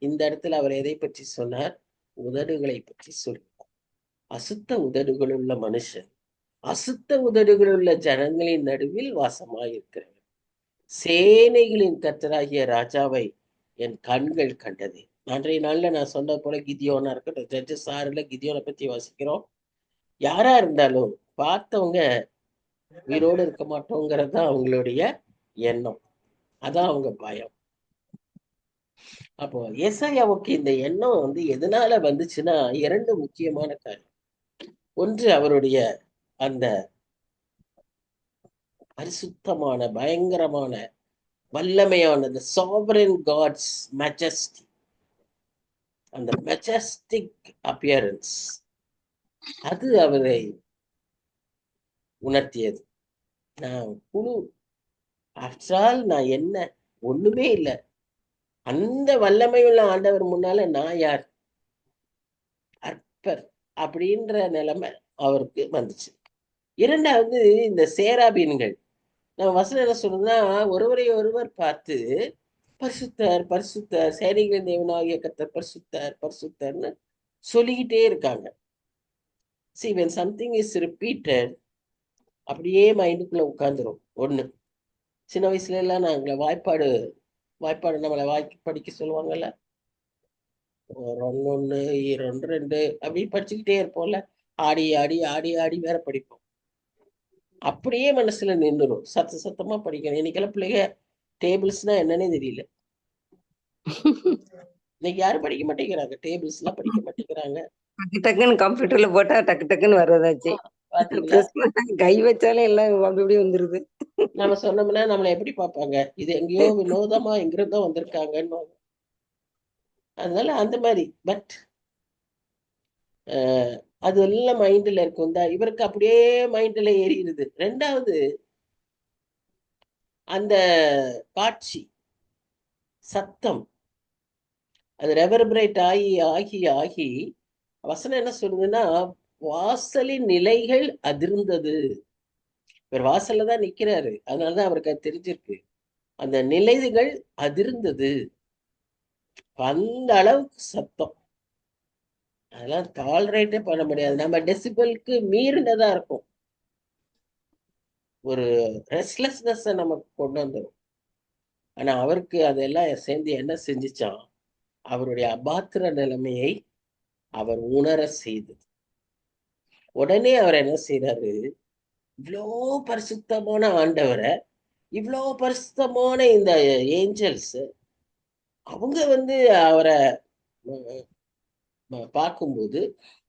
இந்த இடத்துல அவர் எதை பற்றி சொன்னார்? உதடுகளை பற்றி சொல்றார். அசுத்த உதடுகளுள்ள மனுஷன், அசுத்த உதடுகளுள்ள ஜனங்களின் நடுவில் வாசமாயிருக்கிறவர், சேனைகளின் கர்த்தராகிய ராஜாவை என் கண்கள் கண்டது. அன்றைய நாள்ல நான் சொன்ன போல கிதியோனா இருக்கட்டும், ஜட்ஜஸ் 6ல கிதியோனை பத்தி வாசிக்கிறோம். யாரா இருந்தாலும் பார்த்தவங்க உயிரோடு இருக்க மாட்டோங்கிறது தான் அவங்களுடைய எண்ணம், அதான் அவங்க பயம். அப்போ ஏசாயாவுக்கு இந்த எண்ணம் வந்து எதனால வந்துச்சுன்னா, 2 முக்கியமான காரியம். ஒன்று அவருடைய அந்த பரிசுத்தமான, பயங்கரமான, வல்லமையான the sovereign God's majesty. அந்த மெஜஸ்டிக் அப்பியரன்ஸ் அது அவரை உணர்த்தியது. நான் குழு ஆஃப்டர் ஆல் நான் என்ன ஒண்ணுமே இல்லை. அந்த வல்லமையுள்ள ஆண்டவர் முன்னால நான் யார், அற்பர் அப்படின்ற நிலைமை அவருக்கு வந்துச்சு. இரண்டாவது இந்த சேராபீன்கள், நம்ம வசனம் என்ன சொல்றதுன்னா, ஒருவரை ஒருவர் பார்த்து பரிசுத்தர் பரிசுத்தர் சேனைகளின் தேவனாகிய கர்த்தர் பரிசுத்தர் பரிசுத்தர்னு சொல்லிக்கிட்டே இருக்காங்க. see when something is repeated அப்படியே மைண்டுக்குள்ள உட்கார்ந்துரும். ஒண்ணு, சின்ன வயசுல எல்லாம் நாங்க வாய்ப்பாடு வாய்ப்பாடு நம்மளை படிக்க சொல்லுவாங்கல்ல, ஒன்னு ரெண்டு ரெண்டு அப்படி படிச்சுக்கிட்டே இருப்போம்ல, ஆடி ஆடி ஆடி ஆடி வேற படிப்போம். அப்படியே மனசுல நின்றுடும். சத்தமா படிக்கணும். இன்னைக்கெல்லாம் பிள்ளைங்க டேபிள்ஸ்னா என்னன்னே தெரியல. இன்னைக்கு யாரும் படிக்க மாட்டேங்கிறாங்க, டேபிள்ஸ் எல்லாம் படிக்க மாட்டேங்கிறாங்க. டக்கு டக்குன்னு கம்ப்யூட்டர்ல போட்டா டக்கு டக்குன்னு வர்றதாச்சு. பாத்தீங்களா, கை வச்சாலே எல்லாம் அப்படி இப்படி வந்துருது. நம்ம சொன்னோம்னா நம்மளை எப்படி பார்ப்பாங்க, இது எங்கேயோ வினோதமா எங்கிருந்தோ வந்திருக்காங்கன்னு. அதனால அந்த மாதிரி பட் அது எல்லாம் மைண்ட்ல இருக்கும் தான், இவருக்கு அப்படியே மைண்ட்ல ஏறிடுது. ரெண்டாவது அந்த காட்சி சத்தம் அது ரெவர்பரேட் ஆகி ஆகி ஆகி வசனம் என்ன சொல்லுதுன்னா, வாசலின் நிலைகள் அதிர்ந்தது. இவர் வாசல்ல தான் நிக்கிறாரு, அதனாலதான் அவருக்கு அது தெரிஞ்சிருக்கு. அந்த நிலைகள் அதிர்ந்தது. அந்த அளவுக்கு சத்தம், அதெல்லாம் டாலரேட்டே பண்ண முடியாது. நம்ம டெசிபலுக்கு மீறினதா இருக்கும். ஒரு ரெஸ்ட்லெஸ்னஸ் நமக்கு கொண்டு வந்துடும். ஆனா அவருக்கு அதெல்லாம் சேர்ந்து என்ன செஞ்சுச்சான், அவருடைய அபாத்திர நிலைமையை அவர் உணர செய்தது. உடனே அவர் என்ன செய்யறாரு, இவ்வளோ பரிசுத்தமான ஆண்டவரை, இவ்வளோ பரிசுத்தமான இந்த ஏஞ்சல்ஸ் அவங்க வந்து அவரை பார்க்கும்போது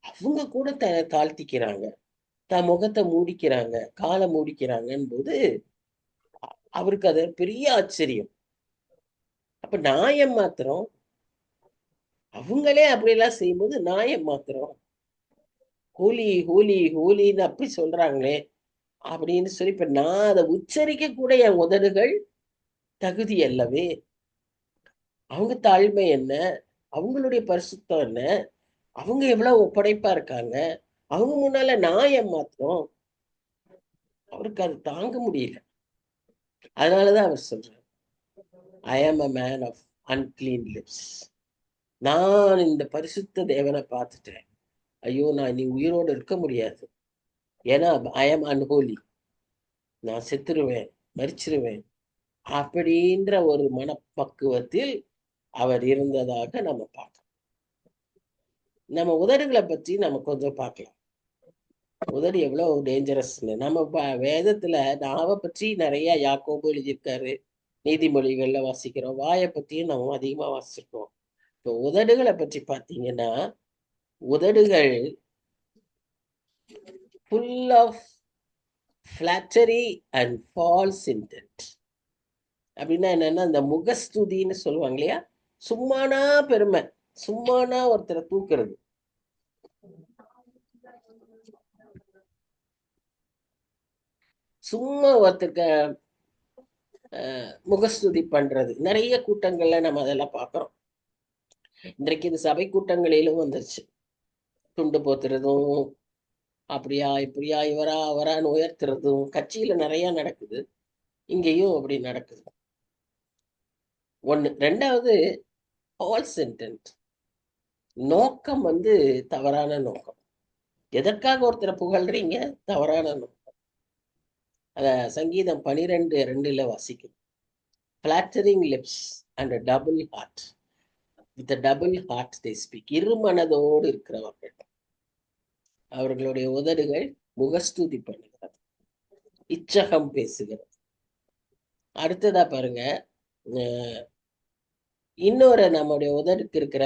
அவங்க கூட தாழ்த்திக்கிறாங்க, தன் முகத்தை மூடிக்கிறாங்க, காலை மூடிக்கிறாங்கன்னு போது அவருக்கு அது பெரிய ஆச்சரியம். அப்ப நாயம் மாத்திரம் அவங்களே அப்படியெல்லாம் செய்யும்போது நாயம் மாத்திரம் ஹோலி ஹோலி ஹோலின்னு அப்படி சொல்றாங்களே அப்படின்னு சொல்லி, இப்ப நான் அதை உச்சரிக்க கூட என் உதடுகள் தகுதி அல்லவே. அவங்க தாழ்மை என்ன, அவங்களுடைய பரிசுத்தம் என்ன, அவங்க எவ்வளவு ஒப்படைப்பா இருக்காங்க, அவங்க முன்னால நான் மாத்திரம். அவருக்கு அது தாங்க முடியல. அதனாலதான் அவர் சொல்றார், I am a man of unclean lips. நான் இந்த பரிசுத்த தேவனை பார்த்துட்டேன், ஐயோ நான் இனி உயிரோடு இருக்க முடியாது, ஏன்னா ஐ ஆம் அன்ஹோலி, நான் செத்துருவேன், மரிச்சிருவேன் அப்படின்ற ஒரு மனப்பக்குவத்தில் அவர் இருந்ததாக நம்ம பார்க்கலாம். நம்ம உதடுகளை பற்றி நம்ம கொஞ்சம் பார்க்கலாம். உதடு எவ்வளவு டேஞ்சரஸ்ன்னு நம்ம வேதத்துல நாவை பற்றி நிறைய யாக்கோபு எழுதியிருக்காரு, நீதிமொழிகள்ல வாசிக்கிறோம். வாயை பற்றியும் நம்ம அதிகமா வாசிச்சிருக்கோம். இப்போ உதடுகளை பற்றி பார்த்தீங்கன்னா, உதடுகள் full of flattery and false intent. அப்படின்னா என்னன்னா, இந்த முகஸ்துதின்னு சொல்லுவாங்க இல்லையா, சும்மானா பெருமை, சும்மானா ஒருத்தரை தூக்குறது, சும்மா ஒருத்தருக்கு முகஸ்துதி பண்றது. நிறைய கூட்டங்கள்ல நம்ம அதெல்லாம் பார்க்கிறோம். இன்றைக்கு இது சபை கூட்டங்களிலும் வந்துருச்சு. துண்டு போத்துறதும், அப்படியா இப்படியா இவரா அவரான்னு உயர்த்துறதும் கட்சியில நிறைய நடக்குது, இங்கேயும் அப்படி நடக்குது. ஒண்ணு. ரெண்டாவது ஃபால்ஸ் இன்டென்ட், நோக்கம் வந்து தவறான நோக்கம். எதற்காக ஒருத்தரை புகழ்றீங்க, தவறான நோக்கம். அத சங்கீதம் 12:2 வாசிக்கும். flattering lips and a double heart, with a double heart they speak. இருமனதோடு இருக்கிறவர்கள், அவர்களுடைய உதடுகள் முகஸ்துதி பண்ணுகிறது, இச்சகம் பேசுகிறது. அடுத்ததா பாருங்க, இன்னொரு நம்முடைய உதடுக்கு இருக்கிற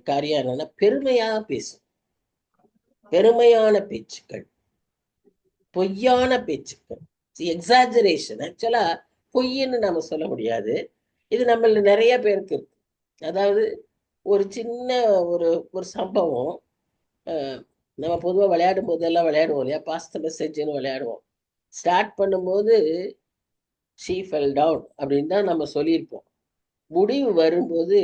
காரியம் என்னன்னா பெருமையா பேசும். பெருமையான பேச்சுக்கள், பொய்யான பேச்சுக்கள், எக்ஸாஜரேஷன். ஆக்சுவலா பொய்ன்னு நம்ம சொல்ல முடியாது. இது நம்மள நிறைய பேருக்கு இருக்கு. அதாவது ஒரு சின்ன ஒரு ஒரு சம்பவம். நம்ம பொதுவாக விளையாடும் போதெல்லாம் விளையாடுவோம் இல்லையா, பாஸ்ட் மெசேஜ்னு விளையாடுவோம். ஸ்டார்ட் பண்ணும்போது ஷீ ஃபெல் டவுன் அப்படின்னு தான் நம்ம சொல்லியிருப்போம். முடிவு வரும்போது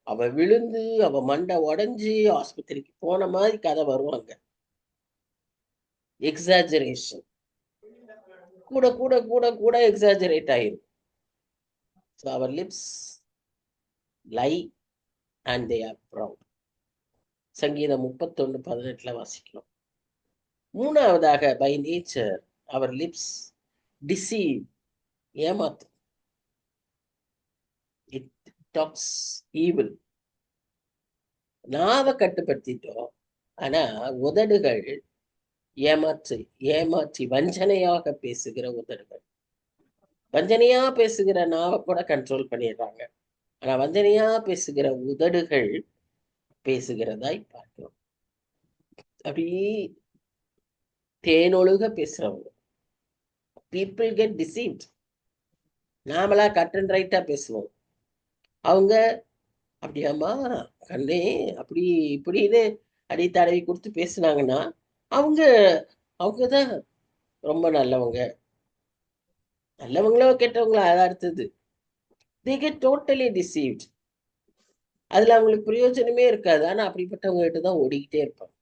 அவ விழுந்து அவ மண்டை உடைஞ்சு ஆஸ்பத்திரிக்கு போன மாதிரி கதை வருவாங்க. எக்ஸாஜரேஷன் கூட கூட கூட கூட எக்ஸாஜரேட் ஆயிரும். So our lips lie and they are proud. சங்கீதம் 31:18 வாசிக்கிறோம். மூணாவதாக by nature our lips deceive, ஏமாத்து. It talks evil. நாவை கட்டுப்படுத்திட்டோம், ஆனா உதடுகள் ஏமாற்றி ஏமாற்றி வஞ்சனையாக பேசுகிற உதடுகள். வஞ்சனையா பேசுகிற நாவை கூட கண்ட்ரோல் பண்ணிடுறாங்க, ஆனா வஞ்சனையா பேசுகிற உதடுகள் பேசுகிறதாய் பார்க்கிறோம். அப்படி தேனொழுக பேசுறவங்க, பீப்புள் கெட் டிசீவ்ட். நாமளா கட் அண்ட் ரைட்டா பேசுவோம், அவங்க அப்படியாம்மா கண்ணே அப்படி இப்படின்னு அடி தடவி கொடுத்து பேசுனாங்கன்னா அவங்க அவங்கதான் ரொம்ப நல்லவங்க. நல்லவங்களோ கெட்டவங்களோ அது அடுத்தது. they get totally deceived. அதுல அவங்களுக்கு பிரயோஜனமே இருக்காது, ஆனா அப்படிப்பட்டவங்க கிட்ட தான் ஓடிக்கிட்டே இருப்பாங்க.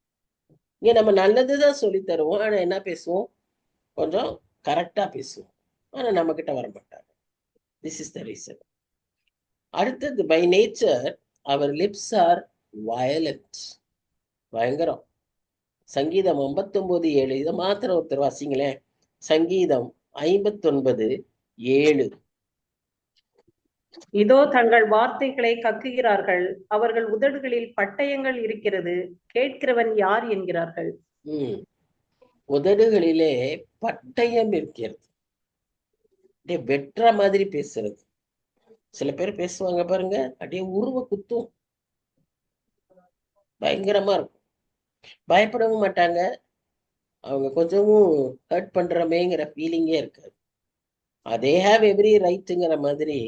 இங்க நம்ம நல்லதுதான் சொல்லி தருவோம், ஆனா என்ன பேசுவோம், கொஞ்சம் கரெக்டா பேசுவோம், ஆனா நம்ம கிட்ட வர மாட்டாங்க. This is the reason. அடுத்தது by nature our lips are violent, பயங்கரம். சங்கீதம் 59:7 இதை மாத்திரம் ஒருத்தர் வாசிங்களேன். சங்கீதம் 59:7. இதோ தங்கள் வார்த்தைகளை கக்குகிறார்கள், அவர்கள் உதடுகளில் பட்டயங்கள் இருக்கிறது, கேட்கிறவன் யார் என்கிறார்கள். உதடுகளிலே பட்டயம் இருக்கிறது, அப்படியே வெட்டுற மாதிரி பேசுறது. சில பேர் பேசுவாங்க பாருங்க, அப்படியே உருவ குத்தும், பயங்கரமா இருக்கும். பயப்படவும் மாட்டாங்க, அவங்க கொஞ்சமும் ஹர்ட் பண்றமேங்கிற ஃபீலிங்கே இருக்காது. அதே ஹேவ் எவ்ரி ரைட்டுங்கிற மாதிரி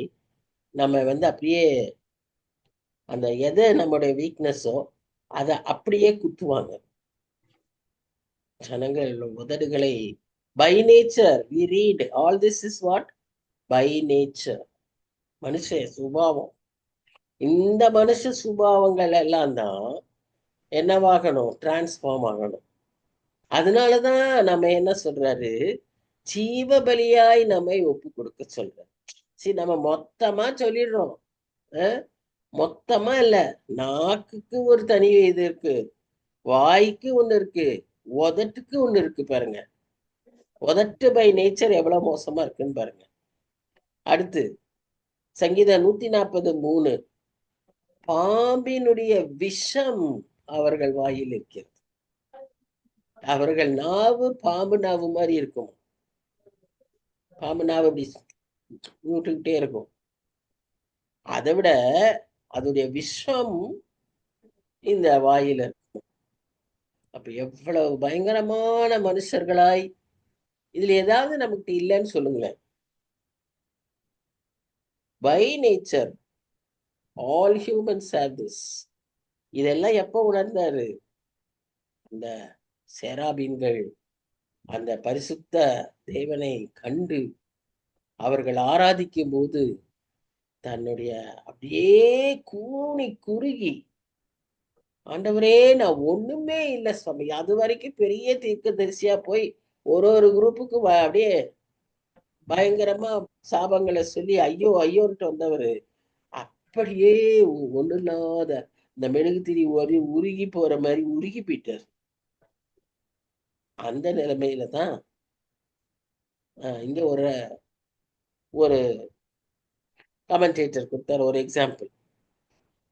நம்ம அப்படியே அந்த எதை நம்முடைய வீக்னஸோ அதை அப்படியே குத்துவாங்க ஜனங்கள் உதடுகளை. By nature we read all this is what by nature. மனுஷ சுபாவம். இந்த மனுஷ சுபாவங்கள் எல்லாம் தான் என்னவாகணும், டிரான்ஸ்ஃபார்ம் ஆகணும். அதனாலதான் நம்ம என்ன சொல்றாரு, ஜீவ பலியாய் நம்மை ஒப்பு கொடுக்க சொல்றாரு. சரி, நம்ம மொத்தமா சொல்லிடுறோம். மொத்தமா இல்ல, நாக்குக்கு ஒரு தனி இது இருக்கு, வாய்க்கு ஒண்ணு இருக்கு, உதட்டுக்கு ஒண்ணு இருக்கு. பாருங்க, உதட்டு பை நேச்சர் எவ்வளவு மோசமா இருக்குன்னு பாருங்க. அடுத்து சங்கீதம் 140:3 பாம்பினுடைய விஷம் அவர்கள் வாயில் இருக்கிறது. அவர்கள் நாவு பாம்பு நாவு மாதிரி இருக்கும். பாம்பு நாவு அப்படி விட்டுக்கிட்டே இருக்கும். அதை விட அதோடைய விஷம் இந்த வாயில இருக்கும். அப்ப எவ்வளவு பயங்கரமான மனுஷர்களாய். இதுல ஏதாவது நமக்கு இல்லைன்னு சொல்லுங்களேன். By nature all humans have this. இதெல்லாம் எப்ப உணர்ந்தாரு, அந்த சேராபீன்கள் அந்த பரிசுத்த தேவனை கண்டு அவர்கள் ஆராதிக்கும் போது தன்னுடைய அப்படியே கூனி குறுகி, ஆண்டவரே நான் ஒண்ணுமே இல்லை சுவாமி. அது வரைக்கும் பெரிய தீர்க்கதரிசியா போய் ஒரு குரூப்புக்கு அப்படியே பயங்கரமா சாபங்களை சொல்லி ஐயோ ஐயோன்ட்டு வந்தவரு அப்படியே ஒண்ணு இல்லாத இந்த மெழுகு திரி உருகி போற மாதிரி உருகி போயிட்டார். அந்த நிலைமையில தான் இங்க ஒரு ஒரு கமெண்டேட்டர் கொடுத்தார் ஒரு எக்ஸாம்பிள்.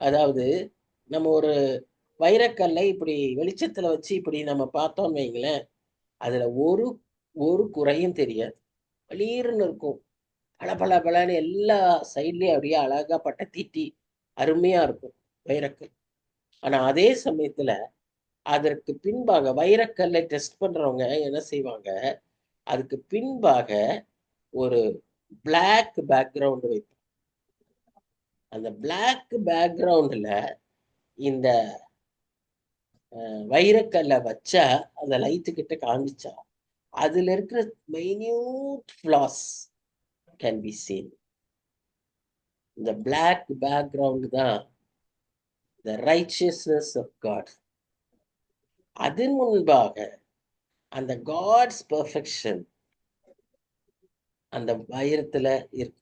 அதாவது நம்ம ஒரு வைரக்கல்லை இப்படி வெளிச்சத்துல வச்சு இப்படி நம்ம பார்த்தோம்னு வைங்களேன், அதுல ஒரு குறையும் தெரியாது, வெளியீர்னு இருக்கும். பல பல பலன்னு எல்லா சைட்லயும் அப்படியே அழகா பட்டை தீட்டி அருமையா இருக்கும் வைரக்கல். ஆனா அதே சமயத்துல அதற்கு பின்பாக வைரக்கல்லை டெஸ்ட் பண்றவங்க என்ன செய்வாங்க, அதுக்கு பின்பாக ஒரு பிளாக் பேக்ரவுண்ட் வைப்பாங்க. அந்த பிளாக் பேக்ரவுண்ட்ல இந்த வைரக்கல்ல வச்சா, அந்த லைட்டு கிட்ட காமிச்சா அதுல இருக்கிற minute flaws can be seen. இந்த பிளாக் பேக்ரவுண்ட் தான் the righteousness of God. அதன் முன்பாக அந்த காட்ஸ் பெர்ஃபெக்ஷன் அந்த வைரத்துல இருக்கு.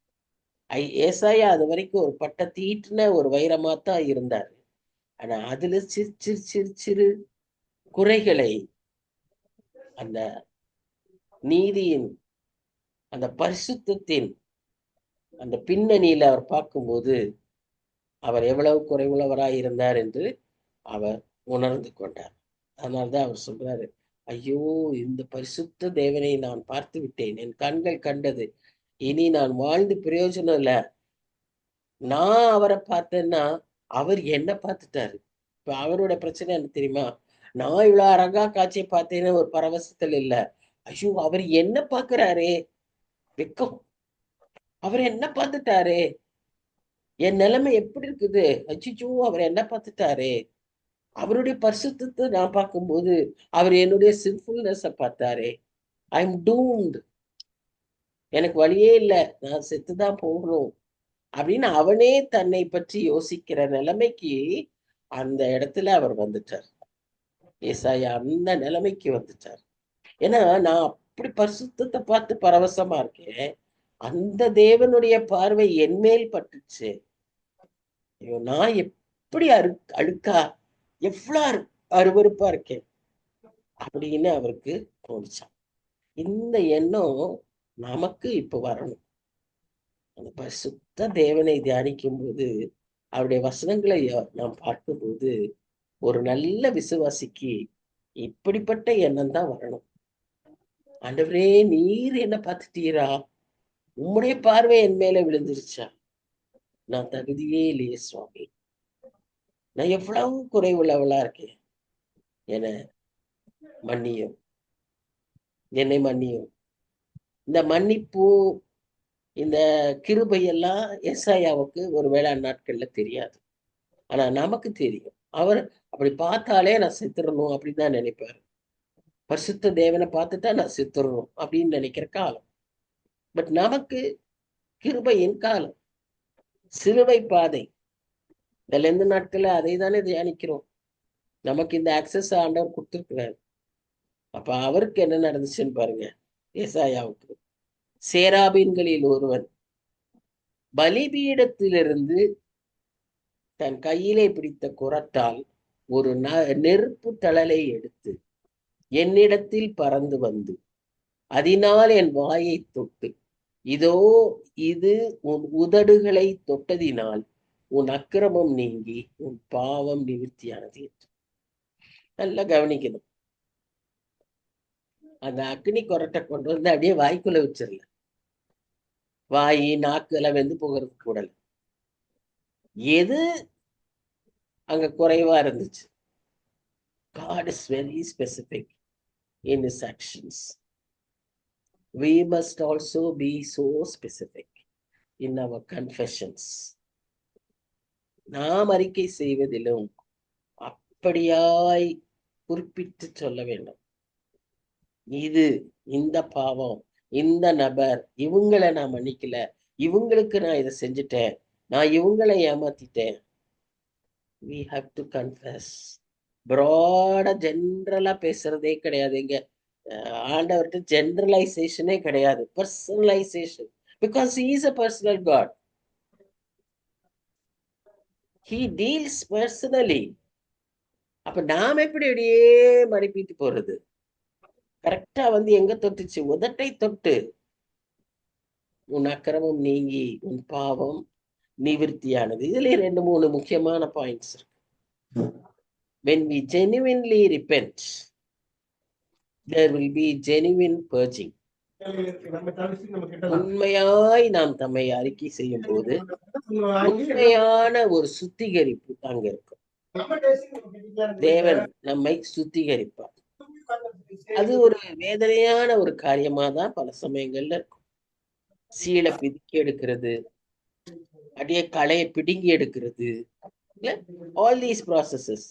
ஏசாயா அது வரைக்கும் ஒரு பட்ட தீட்டுன ஒரு வைரமா தான் இருந்தாரு. ஆனா அதுல சிறு சிறு சிறு சிறு குறைகளை அந்த நீதியின் அந்த பரிசுத்தத்தின் அந்த பின்னணியில அவர் பார்க்கும்போது அவர் எவ்வளவு குறைவுள்ளவராய் இருந்தார் என்று அவர் உணர்ந்து கொண்டார். அதனால்தான் அவர் சொல்றாரு, ஐயோ, இந்த பரிசுத்த தேவனை நான் பார்த்து விட்டேன், என் கண்கள் கண்டது, இனி நான் வாழ்ந்து பிரயோஜனம் இல்ல. நான் அவரை பார்த்தேன்னா அவர் என்ன பார்த்துட்டாரு. இப்ப அவரோட பிரச்சனை என்ன தெரியுமா, நான் இவ்வளவு அழகா காட்சியை பார்த்தேன்னு ஒரு பரவசத்தில் இல்ல. ஐயோ, அவர் என்ன பார்க்கிறாரே, வெக்கம். அவர் என்ன பார்த்துட்டாரே, என் நிலைமை எப்படி இருக்குது, அச்சோ அவர் என்ன பார்த்துட்டாரே. அவருடைய பரிசுத்தத்தை நான் பார்க்கும்போது அவர் என்னுடைய சின்ஃபுல்னஸை பார்த்தாரே. ஐ எம் டூம்டு, எனக்கு வழியே இல்லை, நான் செத்துதான் போகணும் அப்படின்னு அவனே தன்னை பற்றி யோசிக்கிற நிலைமைக்கு அந்த இடத்துல அவர் வந்துட்டார். ஏசாயா அந்த நிலைமைக்கு வந்துட்டார். ஏன்னா நான் அப்படி பரிசுத்தத்தை பார்த்து பரவசமா இருக்கேன், அந்த தேவனுடைய பார்வை என் மேல் பட்டுச்சு. ஐயோ, நான் எப்படி அழுக்கா எவ்வளவு அருவருப்பா இருக்கேன் அப்படின்னு அவருக்கு தோணுச்சான். இந்த எண்ணம் நமக்கு இப்ப வரணும். அந்த பரிசுத்த தேவனை தியானிக்கும் போது, அவருடைய வசனங்களை நாம் பார்க்கும்போது, ஒரு நல்ல விசுவாசிக்கு இப்படிப்பட்ட எண்ணம் தான் வரணும். ஆண்டவரே, நீர் என்ன பார்த்துட்டீரா, உம்முடைய பார்வை என் மேல விழுந்துருச்சா, நான் தகுதியே இல்லையே சுவாமி, நான் எவ்வளவு குறைவுள்ளவளா இருக்கேன், என மன்னியும், என்னை மன்னியும். இந்த மன்னிப்பு, இந்த கிருபையெல்லாம் ஏசாயாவுக்கு ஒருவேளை அந்நாட்கள்ல தெரியாது. ஆனா நமக்கு தெரியும். அவர் அப்படி பார்த்தாலே நான் செத்துறணும் அப்படின்னு தான் நினைப்பாரு. பரிசுத்த தேவனை பார்த்துட்டா நான் செத்துறணும் அப்படின்னு நினைக்கிற காலம். பட் நமக்கு கிருபையின் காலம், சிலுவை பாதை. இந்த லெந்து நாட்கள்ல அதை தானே தியானிக்கிறோம். நமக்கு இந்த ஆக்சஸ் ஆண்டவர் கொடுத்துருக்கிறார். அப்ப அவருக்கு என்ன நடந்துச்சுன்னு பாருங்க. ஏசாயாவுக்கு சேராபீன்களில் ஒருவன் பலிபீடத்திலிருந்து தன் கையிலே பிடித்த குறட்டால் ஒரு நெருப்பு தழலை எடுத்து என்னிடத்தில் பறந்து வந்து அதனால் என் வாயை தொட்டு, இதோ இது உன் உதடுகளை தொட்டதினால் உன் அக்கிரமம் நீங்கி உன் பாவம் நிவர்த்தியானது. நல்லா கவனிக்கணும். அந்த அக்னி கொரட்டை கொண்டு வந்து அப்படியே வாய்க்குள்ள வச்சிடல, வாய் நாக்கு எல்லாம் வெந்து போகிறதுக்கு கூடல. எது அங்க குறைவா இருந்துச்சு? God is very specific in his actions. We must also be so specific in our confessions. நாம் அறிக்கை செய்வதிலும் அப்படியாய் குறிப்பிட்டு சொல்ல வேண்டும். இது இந்த பாவம், இந்த நபர், இவங்களை நான் மன்னிக்கல, இவங்களுக்கு நான் இதை செஞ்சுட்டேன், நான் இவங்களை ஏமாத்திட்டேன். We have to confess. broad ஜென்ரலா பேசுறதே கிடையாது. இங்க ஆண்டவர்கிட்ட ஜெனரலைசேஷனே கிடையாது, personalisation. Because he is a personal God. He deals personally. அப்ப நாம எப்படி அப்படியே மறுப்பிட்டு போறது? கரெக்டா வந்து எங்க தொட்டுச்சு? உதட்டை தொட்டு உன் அக்கிரமம் நீங்கி உன் பாவம் நிவர்த்தியானது. இதுல 2-3 முக்கியமான பாயிண்ட்ஸ் இருக்கு. When we genuinely repent, there will be genuine purging. உண்மையாய் நாம் தம்மை அறிக்கை செய்யும் போது உண்மையான ஒரு சுத்திகரிப்பு அங்க இருக்கும். தேவன் நம்மை சுத்திகரிப்பார். அது ஒரு வேதனையான ஒரு காரியமா தான் பல சமயங்கள்ல இருக்கும். சீலை பிதுக்கி எடுக்கிறது, அப்படியே களையை பிடுங்கி எடுக்கிறது, இல்ல ஆல் தீஸ் ப்ராசஸஸ்.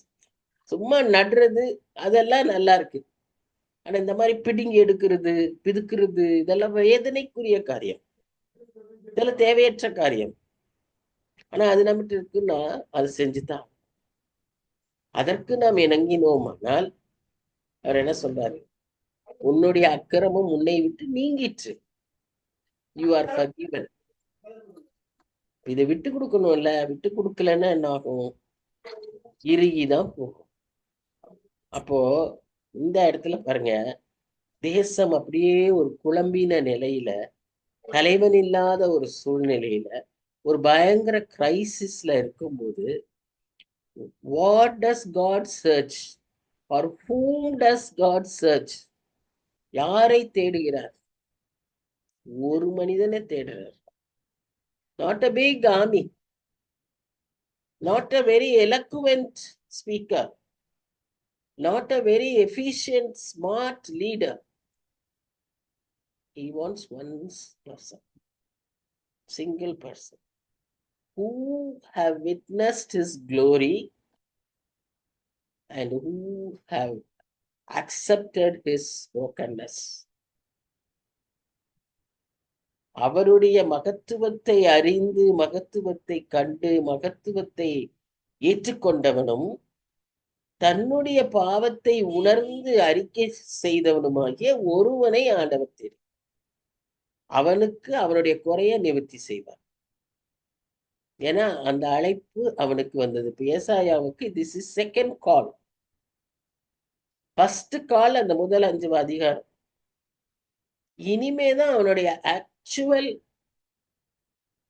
சும்மா நடுறது அதெல்லாம் நல்லா இருக்கு. ஆனா இந்த மாதிரி பிடுங்கி எடுக்கிறது, பிதுக்குறது இதெல்லாம் வேதனைக்குரிய காரியம். இதெல்லாம் தேவையற்ற காரியம். ஆனா அது நம்மகிட்ட இருக்குன்னா அது செஞ்சுதான். அதற்கு நாம் இணங்கினோமானால் அவர் என்ன சொல்றாரு? உன்னுடைய அக்கிரமம் உன்னை விட்டு நீங்கிற்று. You are forgiven. இதை விட்டு கொடுக்கணும்ல, விட்டு கொடுக்கலன்னா என்ன ஆகும்? இறுகிதான் போகும். அப்போ இந்த இடத்துல பாருங்க, தேசம் அப்படியே ஒரு குழம்பின நிலையில, தலைவன் இல்லாத ஒரு சூழ்நிலையில, ஒரு பயங்கர கிரைசிஸ்ல இருக்கும்போது, what does God search or whom does God search? யாரை தேடுகிறார்? ஒரு மனிதனை தேடுறார். Not a big army, not a very eloquent speaker, not a very efficient, smart leader. He wants one person, single person, who have witnessed his glory and who have accepted his brokenness. அவருடைய மகத்துவத்தை அறிந்து, மகத்துவத்தை கண்டு, மகத்துவத்தை ஏற்றுக்கொண்டவனும், தன்னுடைய பாவத்தை உணர்ந்து அறிக்கை செய்தவனுமாகிய ஒருவனை ஆண்டவர் தெரியும். அவனுக்கு அவனுடைய குறைய நிவர்த்தி செய்வார். ஏன்னா அந்த அழைப்பு அவனுக்கு வந்தது. இப்ப ஏசாயாவுக்கு this is second call. First call அந்த முதல் 5 அதிகாரம். இனிமேதான் அவனுடைய actual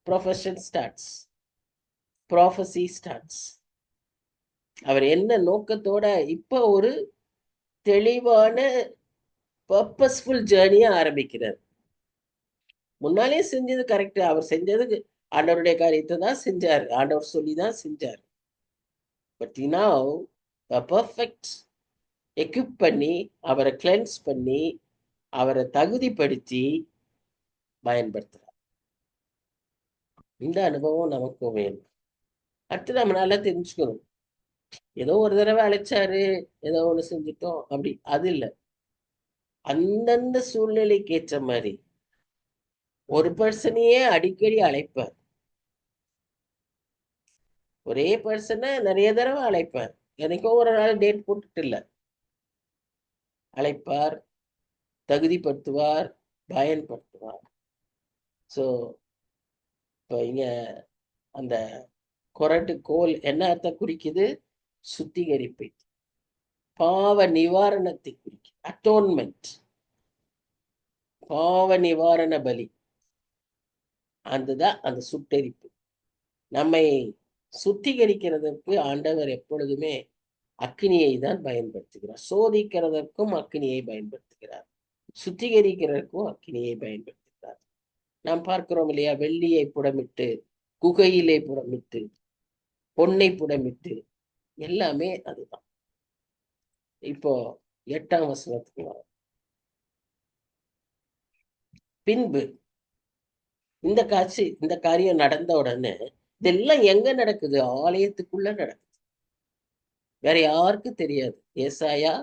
profession starts, prophecy starts. அவர் என்ன நோக்கத்தோட இப்ப ஒரு தெளிவான பர்பஸ்ஃபுல் ஜேர்னியை ஆரம்பிக்கிறார். முன்னாலே செஞ்சது கரெக்ட். அவர் செஞ்சதுக்கு ஆண்டவருடைய காரியத்தை தான் செஞ்சார், ஆண்டவர் சொல்லிதான் செஞ்சார். பட் நவ் பர்ஃபெக்ட் எக்யூப் பண்ணி, அவரை கிளென்ஸ் பண்ணி, அவரை தகுதிப்படுத்தி பயன்படுத்துறார். இந்த அனுபவம் நமக்கும் வேணும். அடுத்து நம்ம நல்லா தெரிஞ்சுக்கணும். ஏதோ ஒரு தடவை அழைச்சாரு, ஏதோ ஒண்ணு செஞ்சுட்டோம் அப்படி, அது இல்லை. அந்தந்த சூழ்நிலைக்கு ஏற்ற மாதிரி ஒரு பர்சனையே அடிக்கடி அழைப்பார். ஒரே பர்சனை நிறைய தடவை அழைப்பார். எனக்கோ ஒரு நாள் டேட் போட்டுட்டு இல்லை, அழைப்பார், தகுதிப்படுத்துவார், பயன்படுத்துவார். ஸோ இப்போ இங்க அந்த கொரட்டு கோல் என்ன அர்த்தம் குறிக்குது? சுத்திகரிப்பை, பாவ நிவாரணத்தை குறிக்குது. அட்டோன்மெண்ட், பாவ நிவாரண பலி, அதுதான் அந்த சுட்டெரிப்பு. நம்மை சுத்திகரிக்கிறதற்கு ஆண்டவர் எப்பொழுதுமே அக்கினியை தான் பயன்படுத்துகிறார். சோதிக்கிறதற்கும் அக்கினியை பயன்படுத்துகிறார், சுத்திகரிக்கிறதற்கும் அக்கினியை பயன்படுத்துகிறார். நாம் பார்க்கிறோம் இல்லையா? வெள்ளியை புடமிட்டு, குகையிலே புடமிட்டு, பொன்னை புடமிட்டு, எல்லாமே அதுதான். இப்போ 8ஆம் வசனத்துக்கு வரும். பின்பு இந்த காட்சி, இந்த காரியம் நடந்த உடனே இதெல்லாம் எங்க நடக்குது? ஆலயத்துக்குள்ள நடக்குது. வேற யாருக்கும் தெரியாது. ஏசாயா,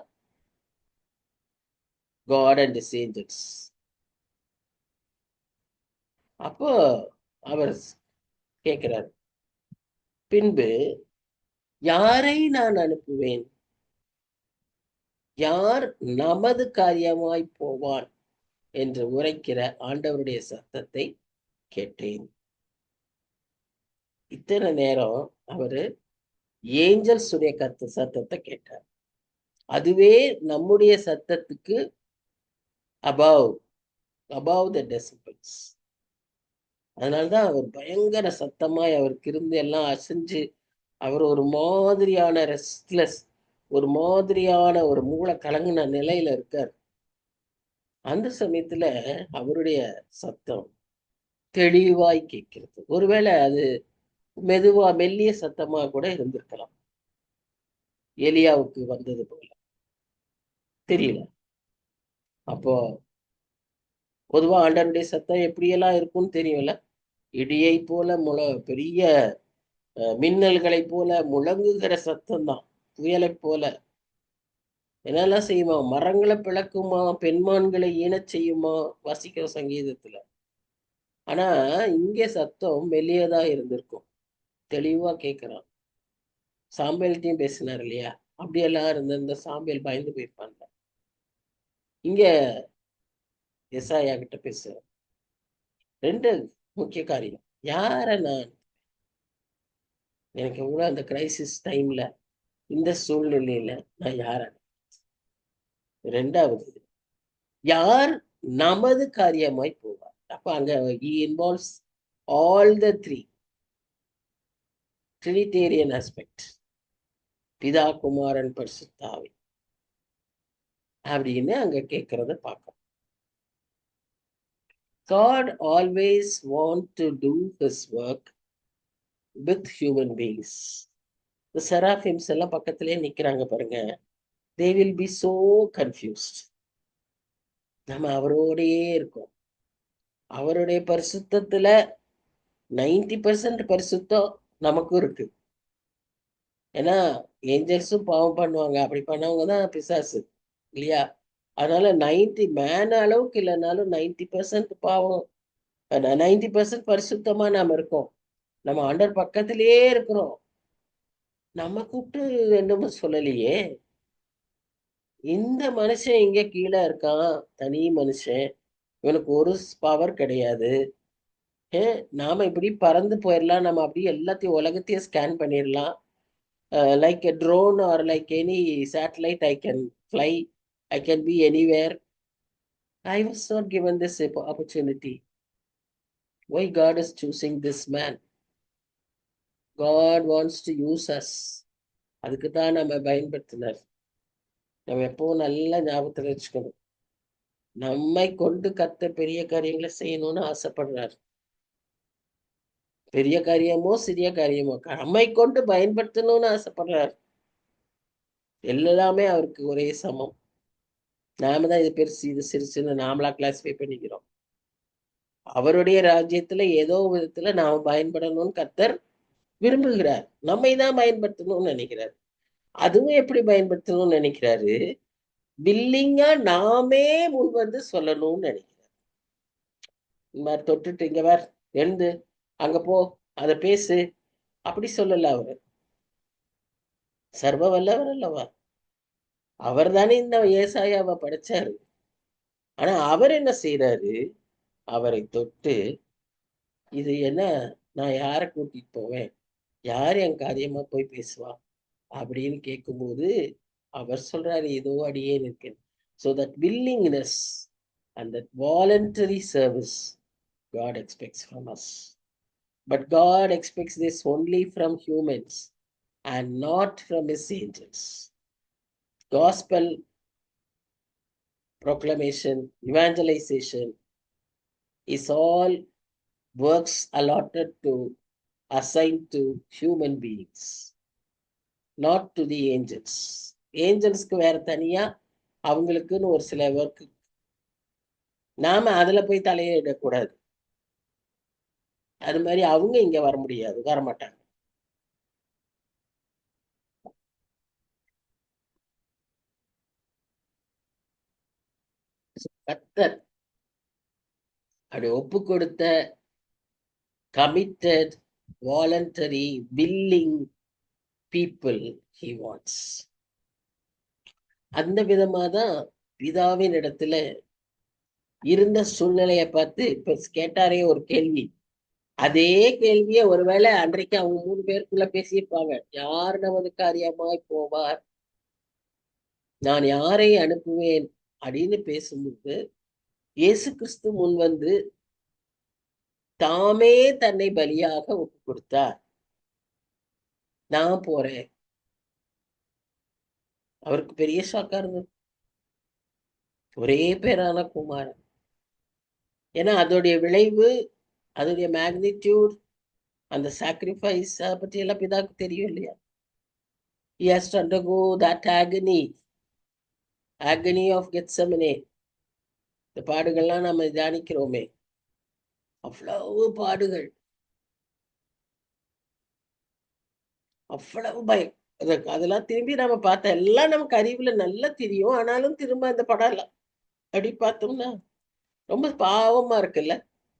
God and his angels. அப்போ அவர் கேட்கிறார், பின்பு யாரை நான் அனுப்புவேன்? யார் நமது காரியமாய் போவான் என்று உரைக்கிற ஆண்டவருடைய சத்தத்தை கேட்டேன். இத்தனை நேரம் அவரு ஏஞ்சல்ஸ் உடைய சத்தத்தை கேட்டார். அதுவே நம்முடைய சத்தத்துக்கு above the decibels. அதனால்தான் அவர் பயங்கர சத்தமாய் அவருக்கு இருந்து எல்லாம் அசைஞ்சு, அவர் ஒரு மாதிரியான ரெஸ்ட்லெஸ், ஒரு மாதிரியான ஒரு மூளை கலங்கின நிலையில இருக்கார். அந்த சமயத்துல அவருடைய சத்தம் தெளிவாய் கேட்கிறது. ஒருவேளை அது மெதுவா மெல்லிய சத்தமா கூட இருந்திருக்கலாம், எலியாவுக்கு வந்தது போல, தெரியல. அப்போ பொதுவா ஆண்டவருடைய சத்தம் எப்படியெல்லாம் இருக்கும்னு தெரியும்ல. இடியை போல பெரிய மின்னல்களை போல முழங்குகிற சத்தம் தான், புயலை போல. என்னெல்லாம் செய்யுமா? மரங்களை பிளக்குமா, பெண்மான்களை ஈனச் செய்யுமா, வாசிக்கிற சங்கீதத்துல. ஆனா இங்கே சத்தம் மெல்லியதா இருந்திருக்கும், தெளிவா கேட்கிறான். சாம்பேல்கிட்டையும் பேசினார் இல்லையா? அப்படியெல்லாம் இருந்த இந்த சாம்பேல் பயந்து போயிருப்பாங்க. இங்க எசாயா கிட்ட பேசுறேன். ரெண்டு முக்கிய காரியம். யார நான் எனக்கு எவ்வளவு அந்த கிரைசிஸ் டைம்ல, இந்த சூழ்நிலையில நான் யார? ரெண்டாவது, யார் நமது காரியமாய் போவார்? அப்ப அங்க he involves all the three trinitarian aspect. பிதா, குமாரன், பரிசுத்த ஆவி அப்படின்னு அங்க கேட்கறத பார்க்கணும். God always want to do his work with human beings. இந்த செராஃபிம்ஸ் எல்லாம் பக்கத்திலே நிக்கிறாங்க பாருங்க. They will be so confused. நம்ம அவரோடையே இருக்கோம். அவருடைய பரிசுத்தத்துல 90% பரிசுத்தம் நமக்கும் இருக்கு. ஏன்னா ஏஞ்சல்ஸும் பாவம் பண்ணுவாங்க, அப்படி பண்ணவங்க தான் பிசாசு இல்லையா? அதனால 90 மேன அளவுக்கு இல்லைனாலும் 90% பாவம், 90% பரிசுத்தமா நாம இருக்கோம். நம்ம ஆண்டவர் பக்கத்திலேயே இருக்கிறோம். நம்ம கூப்பிட்டு என்னமோ சொல்லலையே. இந்த மனுஷன் இங்க கீழே இருக்கான், தனி மனுஷன், இவனுக்கு ஒரு பவர் கிடையாது. நாம இப்படி பறந்து போயிடலாம், நம்ம அப்படியே எல்லாத்தையும் உலகத்தையும் ஸ்கேன் பண்ணிடலாம். Like a drone or like any satellite, I can fly, I can be anywhere. I was not given this opportunity. Why God is choosing this man? God wants to use us. அதுக்கு தான் நம்ம பயன்படுத்தினார். நம்ம எப்பவும் நல்ல ஞாபகத்துல வச்சுக்கணும். நம்மை கொண்டு கர்த்தர் பெரிய காரியங்களை செய்யணும்னு ஆசைப்படுறார். பெரிய காரியமோ சிறிய காரியமோ நம்மை கொண்டு பயன்படுத்தணும்னு ஆசைப்படுறார். எல்லாமே அவருக்கு ஒரே சமம். நாம தான் இது பெருசு, இது சிறுசுன்னு நாமளா கிளாஸிஃபை பண்ணிக்கிறோம். அவருடைய ராஜ்யத்துல ஏதோ விதத்துல நாம பயன்படணும்னு கர்த்தர் விரும்புகிறார். நம்மை தான் பயன்படுத்தணும்னு நினைக்கிறார். அதுவும் எப்படி பயன்படுத்தணும்னு நினைக்கிறாரு? வில்லிங்கா நாமே முன் வந்து சொல்லணும்னு நினைக்கிறார். இந்த மாதிரி தொட்டுட்டு இங்க வேற எழுந்து அங்க போ, அதை பேசு, அப்படி சொல்லல. அவரு சர்வ வல்லவர் அல்லவா? அவர் தானே இந்த ஏசாயாவை படைச்சாரு. ஆனா அவர் என்ன செய்யறாரு? அவரை தொட்டு, இது என்ன, நான் யாரை கூட்டிட்டு போவேன், யார் என் காரியமா போய் பேசுவா அப்படின்னு கேட்கும்போது அவர் சொல்றாரு, இதோ அடியேன் இருக்கேன். So that willingness and that voluntary service God expects from us. But God expects this only from humans and not from his angels. Gospel proclamation, evangelization is all works allotted to, assigned to human beings, not to the angels. ஏஞ்சல்ஸ்க்கு வேற தனியா அவங்களுக்குன்னு ஒரு சில work, நாம அதுல போய் தலையிடக்கூடாது. அது மாதிரி அவங்க இங்க வர முடியாது, வரமாட்டாங்க. கர்த்தர் அப்படி ஒப்பு கொடுத்த committed, voluntary, willing people he wants. அந்த விதமா தான் பிதாவின் இடத்துல இருந்த சூழ்நிலையை பார்த்து இப்ப கேட்டாரே ஒரு கேள்வி. அதே கேள்வியை ஒருவேளை அன்றைக்கு அவங்க 3 பேருக்குள்ள பேசியிருப்பாங்க. யார் நமது காரியமாய் போவார், நான் யாரை அனுப்புவேன் அப்படின்னு பேசும்போது இயேசு கிறிஸ்து முன் வந்து தாமே தன்னை பலியாக ஒப்பு கொடுத்தார். நான் போறேன். அவருக்கு பெரிய ஷாக்கா இருந்தது. ஒரே பேரான குமாரன். ஏன்னா அதோடைய விளைவு, அதோடைய மேக்னிடியூட், அந்த சாக்ரிஃபைஸ் பற்றி எல்லாம் பிதாக்கு தெரியும் இல்லையா? He has to undergo that agony of Gethsemane. இந்த பாடுகள்லாம் நம்ம தியானிக்கிறோமே, அவ்வளவு பாடுகள், அவ்வளவு பயம். அதெல்லாம் திரும்பி நம்ம பார்த்தா எல்லாம் நமக்கு அறிவுல நல்லா தெரியும். ஆனாலும் திரும்ப அந்த படம் அப்படி பார்த்தோம்னா ரொம்ப பாவமா இருக்குல்ல,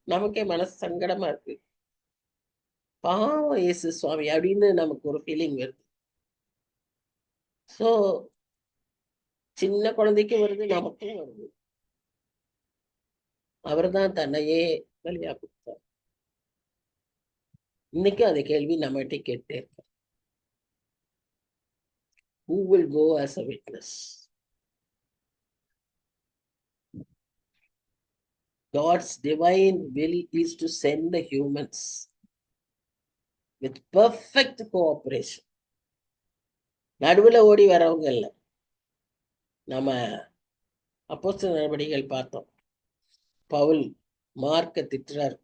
நமக்கே மனசு சங்கடமா இருக்கு. பாவம் இயேசு சுவாமி அப்படின்னு நமக்கு ஒரு ஃபீலிங் வருது. ஸோ சின்ன குழந்தைக்கு வருது, நமக்கும் வருது. அவர் தான் தன்னையே பலியா கொடுத்தார். இன்னைக்கும் அந்த கேள்வி நம்மகிட்ட கேட்டே இருக்க. Who will go as a witness? God's divine will is to send the humans with perfect cooperation. நடுவுல ஓடி வரவங்க இல்ல. நம்ம அப்போஸ்தலர் நடவடிக்கைகள் பார்த்தோம். பவுல் மார்க்க திட்டுறாரு.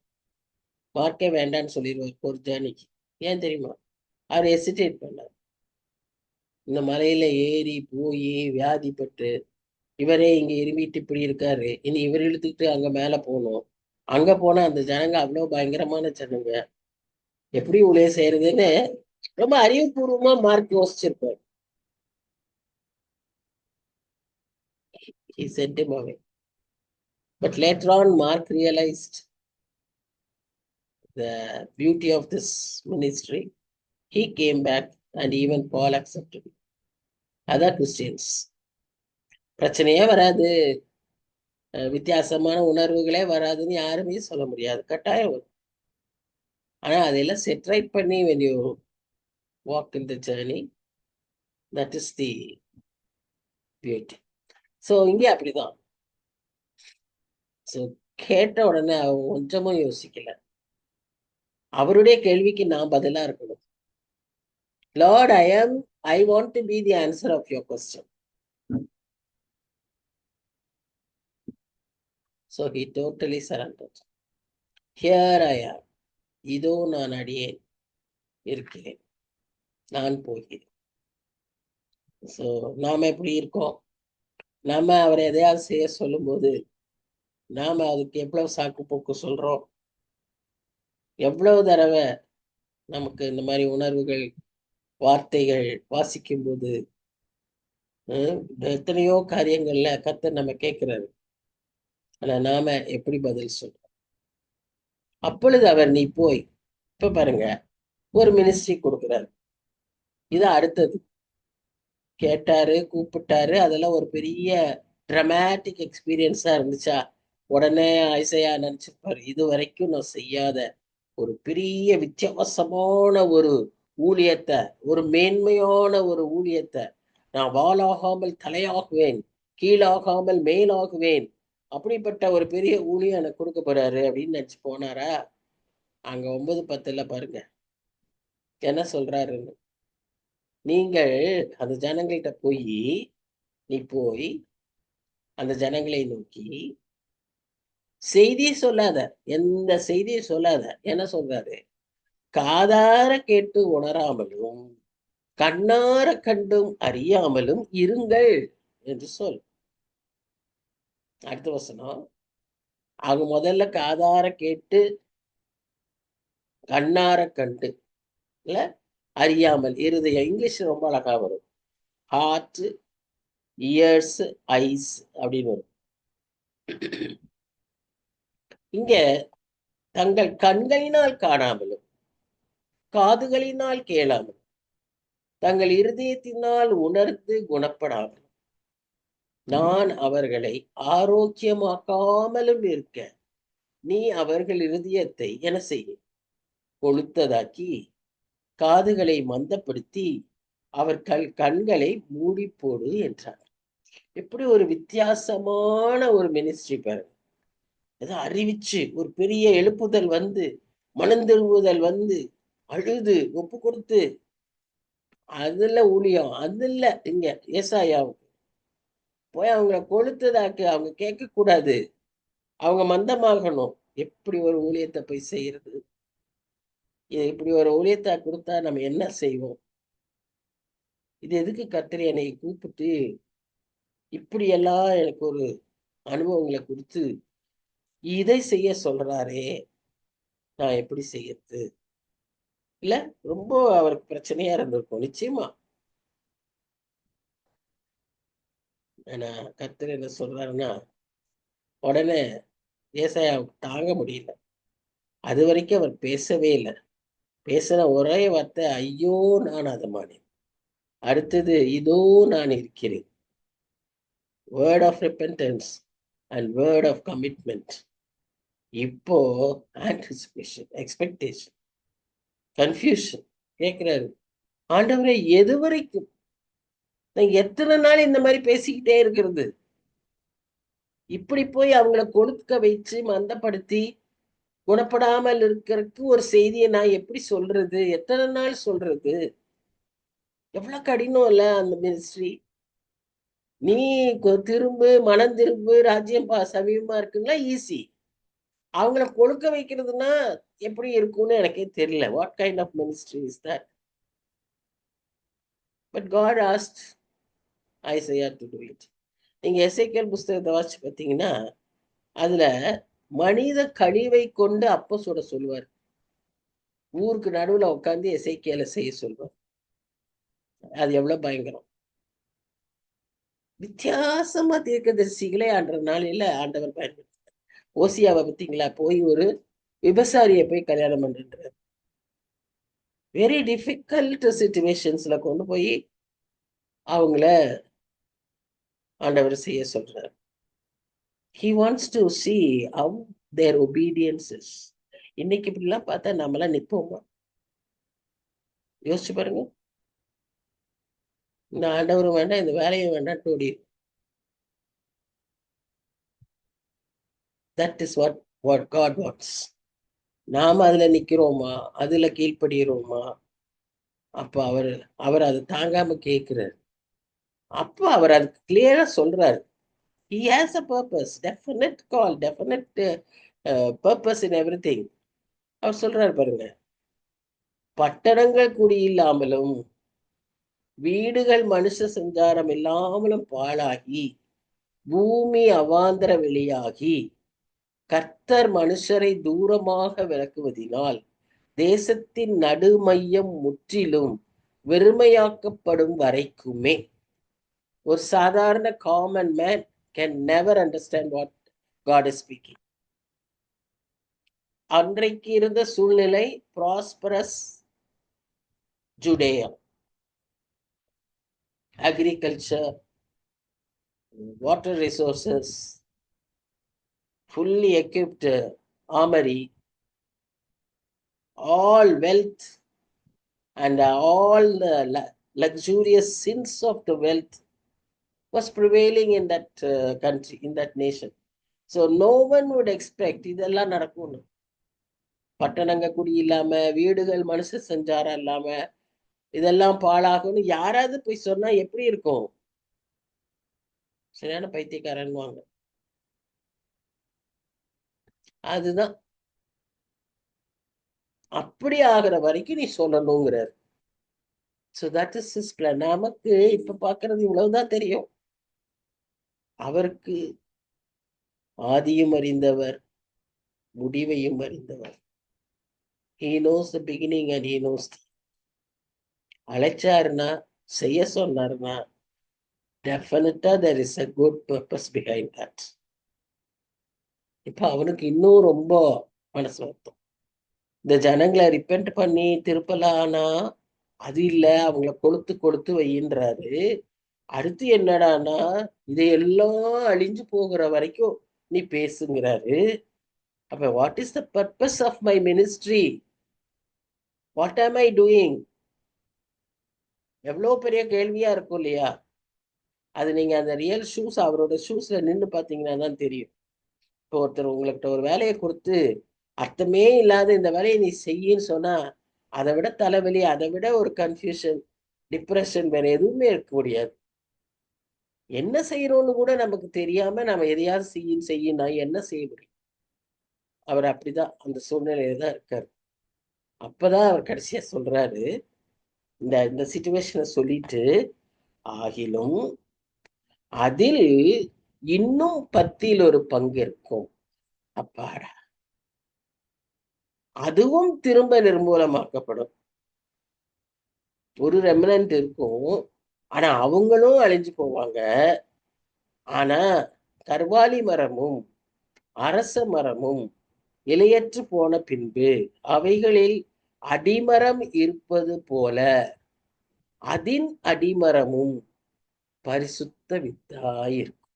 மார்க்கே வேண்டான்னு சொல்லிடுவார் ஒரு ஜேர்னிக்கு. ஏன் தெரியுமா? அவர் ஹெசிடேட் பண்ணார். இந்த மலையில ஏறி போய் வியாதிப்பட்டு இவரே இங்க இருமிட்டு இப்படி இருக்காரு, இனி இவர் இழுத்துக்கிட்டு அங்க மேல போகணும். அங்க போனா அந்த ஜனங்க அவ்வளவு பயங்கரமான ஜனங்க, எப்படி ஊழிய செய்யறதுன்னு ரொம்ப அறிவுபூர்வமா mark யோசிச்சிருப்பார். He sent him away. But later on, Mark realized the beauty of this ministry. He came back and even Paul accepted him. Other Christians. பிரச்சனையே வராது, வித்தியாசமான உணர்வுகளே வராதுன்னு யாருமே சொல்ல முடியாது. கட்டாயம் வரும். ஆனா அதெல்லாம் செட்ரைட் பண்ணி when you walk in the journey, that is the beauty. So இங்கே அப்படிதான். ஸோ கேட்ட உடனே அவங்க கொஞ்சமும் யோசிக்கல. அவருடைய கேள்விக்கு நான் பதிலா இருக்கணும். Lord, I want to be the answer of your question. So he totally surrendered. Here I am. இதோ நான் அடியேன் இருக்கிறேன், நான் போகிறேன். ஸோ நாம எப்படி இருக்கோம்? நாம அவரை எதையாவது செய்ய சொல்லும்போது நாம அதுக்கு எவ்வளவு சாக்கு போக்கு சொல்றோம்? எவ்வளவு தடவை நமக்கு இந்த மாதிரி உணர்வுகள், வார்த்தைகள் வாசிக்கும் போது எத்தனையோ காரியங்கள்ல கர்த்தர் நம்ம கேட்கிறாரு. ஆனா நாம எப்படி பதில் சொல்றோம்? அப்பொழுது அவர் நீ போய், இப்ப பாருங்க, ஒரு மினிஸ்ட்ரி கொடுக்குறாரு. இது அடுத்தது. கேட்டாரு, கூப்பிட்டாரு, அதெல்லாம் ஒரு பெரிய டிராமாட்டிக் எக்ஸ்பீரியன்ஸா இருந்துச்சா? உடனே ஐசையா நினைச்சிருப்பாரு, இது வரைக்கும் நான் செய்யாத ஒரு பெரிய வித்தியாசமான ஒரு ஊழியத்தை, ஒரு மேன்மையான ஒரு ஊழியத்தை, நான் வாளாகாமல் தலையாகுவேன், கீழாகாமல் மேலாகுவேன், அப்படிப்பட்ட ஒரு பெரிய ஊழியம் எனக்கு கொடுக்க போறாரு அப்படின்னு நினைச்சு போனாரா? அங்க 9:10 பாருங்க என்ன சொல்றாருன்னு. நீங்கள் அந்த ஜனங்கள்கிட்ட போய், நீ போய் அந்த ஜனங்களை நோக்கி செய்தியை சொல்லாத, எந்த செய்தியை சொல்லாத. என்ன சொல்றாரு? காதார கேட்டு உணராமலும் கண்ணார கண்டும் அறியாமலும் இருங்கள் என்று சொல். அடுத்த வசனம், அவங்க முதல்ல காதார கேட்டு கண்ணார கண்டு இல்ல அறியாமல், இருதயம், இங்கிலீஷ் ரொம்ப அழகா வரும், ஹார்ட், இயர்ஸ், ஐஸ் அப்படின்னு வரும். இங்க தங்கள் கண்களினால் காணாமலும் காதுகளினால் கேளாமலும் தங்கள் இருதயத்தினால் உணர்ந்து குணப்படாமலும் நான் அவர்களை ஆரோக்கியமாக்காமலும் இருக்க நீ அவர்கள் இருதயத்தை என்ன செய்ய கொளுத்ததாக்கி காதுகளை மந்தப்படுத்தி அவர்கள் கண்களை மூடி போடு என்றார். எப்படி ஒரு வித்தியாசமான ஒரு மினிஸ்ட்ரி பாருங்க. ஏதோ அறிவிச்சு ஒரு பெரிய எழுப்புதல் வந்து, மனந்திரும்புதல் வந்து, அழுது ஒப்பு கொடுத்து, அதுல ஊழியம், அதுல இங்க ஏசாயாவுக்கு போய் அவங்கள கொளுத்ததாக்கு அவங்க கேட்க கூடாது, அவங்க மந்தமாகணும். எப்படி ஒரு ஊழியத்தை போய் செய்யறது? இப்படி ஒரு ஊழியத்தை கொடுத்தா நம்ம என்ன செய்வோம்? இது எதுக்கு கர்த்தர் என்னை கூப்பிட்டு இப்படி எல்லாம் எனக்கு ஒரு அனுபவங்களை கொடுத்து இதை செய்ய சொல்றாரே, நான் எப்படி செய்யறது? இல்ல, ரொம்ப அவருக்கு பிரச்சனையா இருந்திருக்கும் நிச்சயமா. ஆனா கர்த்தர் என்ன சொல்றாருன்னா, உடனே ஏசாயாவுக்கு தாங்க முடியல. அது வரைக்கும் அவர் பேசவே இல்லை. பேசின ஒரே வார்த்தை, ஐயோ நான் அதமானேன். அடுத்தது, இதோ நான் இருக்கிறேன். Word of repentance and word of commitment. இப்போ ஆன்டிசிபேஷன், எக்ஸ்பெக்டேஷன், கன்ஃபியூஷன். கேட்கிறாரு, ஆண்டவரே எது வரைக்கும்? எத்தனை நாள் இந்த மாதிரி பேசிக்கிட்டே இருக்கிறது? இப்படி போய் அவங்கள கொடுக்க வச்சு மந்தப்படுத்தி குணப்படாமல் இருக்கிறதுக்கு ஒரு செய்தியை நான் எப்படி சொல்றது? எத்தனை நாள் சொல்றது? எவ்வளவு கடினம் இல்ல அந்த மினிஸ்ட்ரி. நீ திரும்பு, மனம் திரும்பு, ராஜ்யம் சமீபமா இருக்குன்னா ஈஸி. அவங்கள கொடுக்க வைக்கிறதுனா எப்படி இருக்கும்னு எனக்கே தெரியல. What kind of ministry is that? But God asked Isaiah to do it. நீங்க எசேக்கியேல் புஸ்தகத்தை வாசிச்சு பார்த்தீங்கன்னா, அதுல மனித கழிவை கொண்டு அப்போ சுட சொல்லுவார். ஊருக்கு நடுவுல உட்காந்து எசேக்கியேலை செய்ய சொல்வார். அது எவ்வளவு பயங்கரம்! வித்தியாசமா தீர்க்கதரிசிகளே அன்ற நாளில ஆண்டவர் பயன்படுத்த. ஓசியாவை பார்த்தீங்களா? போய் ஒரு விபசாரியை போய் கல்யாணம் பண்றாரு. வெரி டிஃபிகல்ட் சிச்சுவேஷன்ஸ்ல கொண்டு போய் அவங்கள ஆண்டவர் செய்ய சொல்றாரு. He wants to see how their obedience is. இன்னைக்கு இப்படிலாம் பார்த்தா நம்மளாம் நிற்போமா? யோசிச்சு பாருங்க. இந்த ஆண்டவரும் வேண்டாம், இந்த வேலையும் வேண்டாம், ஓடி. That is what God wants. நாம அதுல நிக்கிறோமா? அதுல கீழ்ப்படுகிறோமா? அப்ப அவர் அதை தாங்காம கேட்கிறார். அப்ப அவர் அதுக்கு கிளியரா சொல்றாரு. He has a purpose, definite call, definite purpose in everything. அவர் சொல்றாரு பாருங்க, பட்டணங்கள் குடியில்லாமலும் வீடுகள் மனுஷ சஞ்சாரம் இல்லாமலும் பாழாகி பூமி அவாந்தர வெளியாகி கர்த்தர் மனுஷரை தூரமாக விலக்குவதினால் தேசத்தின் நடுமையம் முற்றிலும் வெறுமையாக்கப்படும் வரைக்குமே. ஒரு சாதாரண common man can never understand what God is speaking. அன்றைக்கு இருந்த சூழ்நிலை prosperous Judea, agriculture, water resources, fully equipped armory, all wealth and all the luxurious sins of the wealth was prevailing in that country, in that nation. So no one would expect இதெல்லாம் நடக்கும்னு. பட்டணங்க குடி இல்லாம, வீடுகள் மனுஷ சஞ்சாரம் இல்லாம, இதெல்லாம் பாழாகும்னு யாராவது போய் சொன்னா எப்படி இருக்கும்? சரியான பைத்தியக்காரன் வாங்க. அதுதான் அப்படி ஆகிற வரைக்கும் நீ சொல்லணுங்கிறார். So that is his plan. நமக்கு இப்ப பாக்குறது இவ்வளவுதான் தெரியும். அவருக்கு ஆதியும் அறிந்தவர், முடிவையும் அறிந்தவர். He knows the beginning and he knows the. அழைச்சாருன்னா, செய்ய சொன்னாருன்னா, டெஃபினட்டா there is a good purpose behind that. இப்ப அவனுக்கு இன்னும் ரொம்ப மனசு வருத்தம். இந்த ஜனங்களை ரிப்பெண்ட் பண்ணி திருப்பலானா அது இல்ல, அவங்கள கொளுத்து கொளுத்து வையின்றாரு. அடுத்து என்னடானா, இதையெல்லாம் அழிஞ்சு போகிற வரைக்கும் நீ பேசுங்கிறாரு. அப்ப what is the purpose of my ministry? What am I doing? எவ்வளவு பெரிய கேள்வியா இருக்கும் இல்லையா? அது நீங்க அந்த ரியல் ஷூஸ், அவரோட ஷூஸ்ல நின்று பாத்தீங்கன்னா தான் தெரியும். இப்போ ஒருத்தர் உங்கள்கிட்ட ஒரு வேலையை கொடுத்து அர்த்தமே இல்லாத இந்த வேலையை நீ செய்யின்னு சொன்னா, அதை விட தலைவலி, அதை விட ஒரு கன்ஃபியூஷன், டிப்ரெஷன் வேற எதுவுமே இருக்க முடியாது. என்ன செய்யறோம்னு கூட நமக்கு தெரியாம நம்ம எதையாவது செய்யும் நான் என்ன செய்ய முடியும்? அவர் அப்படிதான் அந்த சூழ்நிலையில தான் இருக்காரு. அப்பதான் அவர் கடைசியா சொல்றாரு, இந்த இந்த சிச்சுவேஷனை சொல்லிட்டு, ஆகிலும் அதில் இன்னும் 10ல் ஒரு பங்கு இருக்கும். அப்பாடா, அதுவும் திரும்ப நிர்மூலமாக்கப்படும். ஒரு ரெமனன்ட் இருக்கும். ஆனா அவங்களும் அழிஞ்சு போவாங்க. ஆனா கர்வாலி மரமும் அரச மரமும் இலையற்று போன பின்பு அவைகளில் அடிமரம் இருப்பது போல அதின் அடிமரமும் பரிசுத்த வித்தாயிருக்கும்.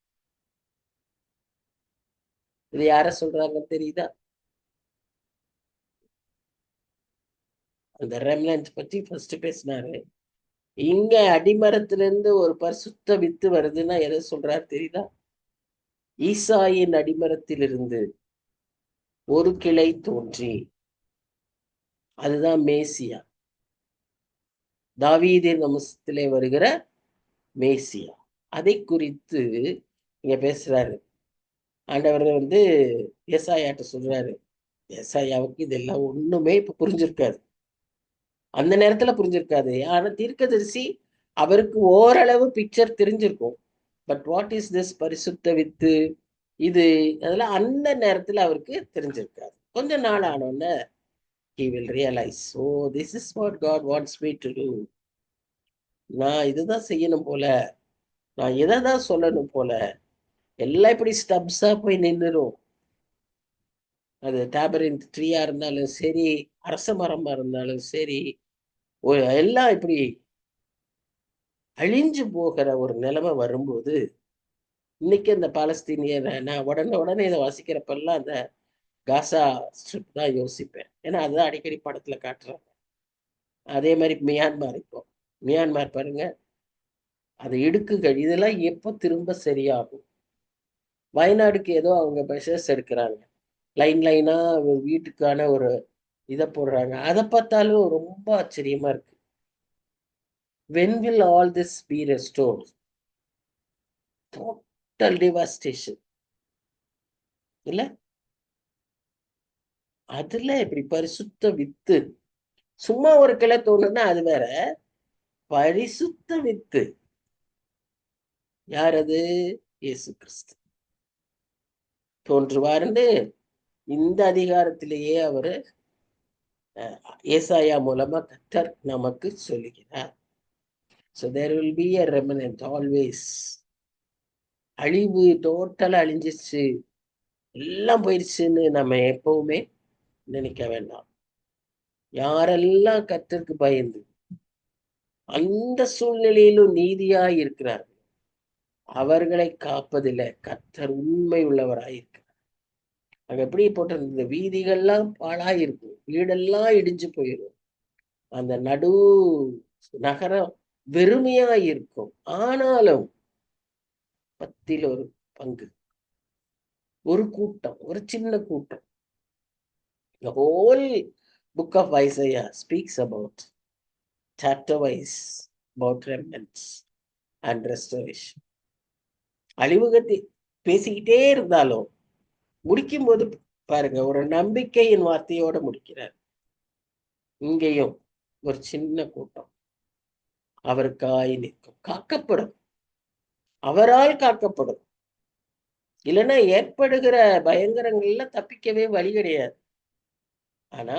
இது யார சொல்றாங்கன்னு தெரியுதா? அந்த ரெமனன்ட் பத்தி ஃபர்ஸ்ட் பேசினாரு. இங்க அடிமரத்திலிருந்து ஒரு பரிசுத்த வித்து வருதுன்னா எதை சொல்றாரு தெரியுதா? ஈசாயின் அடிமரத்திலிருந்து ஒரு கிளை தோன்றி, அதுதான் மேசியா, தாவீதின் வம்சத்திலே வருகிற மேசியா. அதை குறித்து இங்க பேசுறாரு. ஆண்டவர் ஏசாயாட்ட சொல்றாரு. ஏசாயாவுக்கு இதெல்லாம் ஒண்ணுமே இப்ப புரிஞ்சிருக்காது. அந்த நேரத்துல புரிஞ்சிருக்காது. ஆனா தீர்க்கதரிசி அவருக்கு ஓரளவு பிக்சர் தெரிஞ்சிருக்கும். பட் வாட் இஸ் திஸ் பரிசுத்த வித்து, இது அதெல்லாம் அந்த நேரத்துல அவருக்கு தெரிஞ்சிருக்காது. கொஞ்ச நாள் ஆனோன்னு he will realize, oh, this is what God wants me to do. நான் இதுதான் செய்யணும் போல, நான் இதை தான் சொல்லணும் போல. எல்லாம் இப்படி ஸ்டப்ஸா போய் நின்னுரும். அது டேபரின் ட்ரீயா இருந்தாலும் சரி, அரச மரமா இருந்தாலும் சரி, எல்லாம் இப்படி அழிஞ்சு போகிற ஒரு நிலைமை வரும்போது, இன்னைக்கு அந்த பாலஸ்தீனியர் நான் உடனே இதை வாசிக்கிறப்பெல்லாம் அந்த காசா ஸ்ட்ரிப் தான் யோசிப்பேன். ஏன்னா அதுதான் அடிக்கடி படத்துல காட்டுறாங்க. அதே மாதிரி மியான்மார், இப்போ மியான்மார் பாருங்க, அது இடுக்குகள் இதெல்லாம் எப்போ திரும்ப சரியாகும்? வயநாடுக்கு ஏதோ அவங்க மெஷர்ஸ் எடுக்கிறாங்க, லைனா ஒரு வீட்டுக்கான ஒரு இதை போடுறாங்க. அதை பார்த்தாலும் ரொம்ப ஆச்சரியமா இருக்கு. when will all this be restored? total devastation இல்ல? அதுல இப்படி பரிசுத்த வித்து, சும்மா ஒரு கிளை தோணுன்னா அது வேற, பரிசுத்த வித்து யார் அது? இயேசு கிறிஸ்து தோன்றுவாருன்னு இந்த அதிகாரத்திலேயே அவரு ஏசாயா மூலமா கர்த்தர் நமக்கு சொல்லுகிறார். So there will be a remnant always. அழிவு டோட்டலா அழிஞ்சிருச்சு, எல்லாம் போயிடுச்சுன்னு நம்ம எப்பவுமே நினைக்க வேண்டாம். யாரெல்லாம் கர்த்தருக்கு பயந்து அந்த சூழ்நிலையிலும் நீதியாய் இருக்கிறார்கள், அவர்களை காப்பதில்லை கர்த்தர் உண்மை உள்ளவராயிருக்கிறார். அங்க எப்படி போட்டிருந்தது? வீதிகள்லாம் பாழாயிருக்கும், வீடெல்லாம் இடிஞ்சு போயிடும், அந்த நடு நகரம் வெறுமையா இருக்கும். ஆனாலும் 10ல் ஒரு பங்கு, ஒரு கூட்டம், ஒரு சின்ன கூட்டம். The whole book of Isaiah speaks about, chapter wise, about remnants and restoration. அழிவுகத்தை பேசிக்கிட்டே இருந்தாலும் முடிக்கும் போது பாருங்க, ஒரு நம்பிக்கையின் வார்த்தையோட முடிக்கிறார். இங்கேயும் ஒரு சின்ன கூட்டம் அவருக்காய் நிற்கும், காக்கப்படும், அவரால் காக்கப்படும். இல்லைன்னா ஏற்படுகிற பயங்கரங்கள்ல தப்பிக்கவே வழி கிடையாது. ஆனா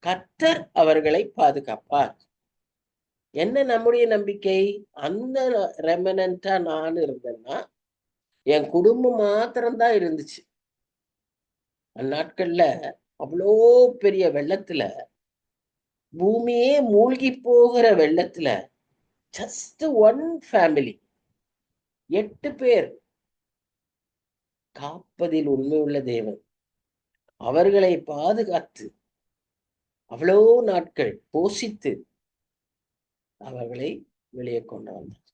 கர்த்தர் அவர்களை பாதுகாப்பார். என்ன நம்முடைய நம்பிக்கை? அந்த ரெமனண்டா நான் இருந்தேன்னா, என் குடும்பம் மாத்திரம்தான் இருந்துச்சு. அந்நாட்கள்ல அவ்வளோ பெரிய வெள்ளத்துல, பூமியே மூழ்கி போகிற வெள்ளத்துல, ஜஸ்ட் ஒன் ஃபேமிலி, 8 பேர் காப்பதில் உண்மையுள்ள தேவன் அவர்களை பாதுகாத்து அவ்வளோ நாட்கள் போஷித்து அவர்களை வெளியே கொண்டு வந்தார்.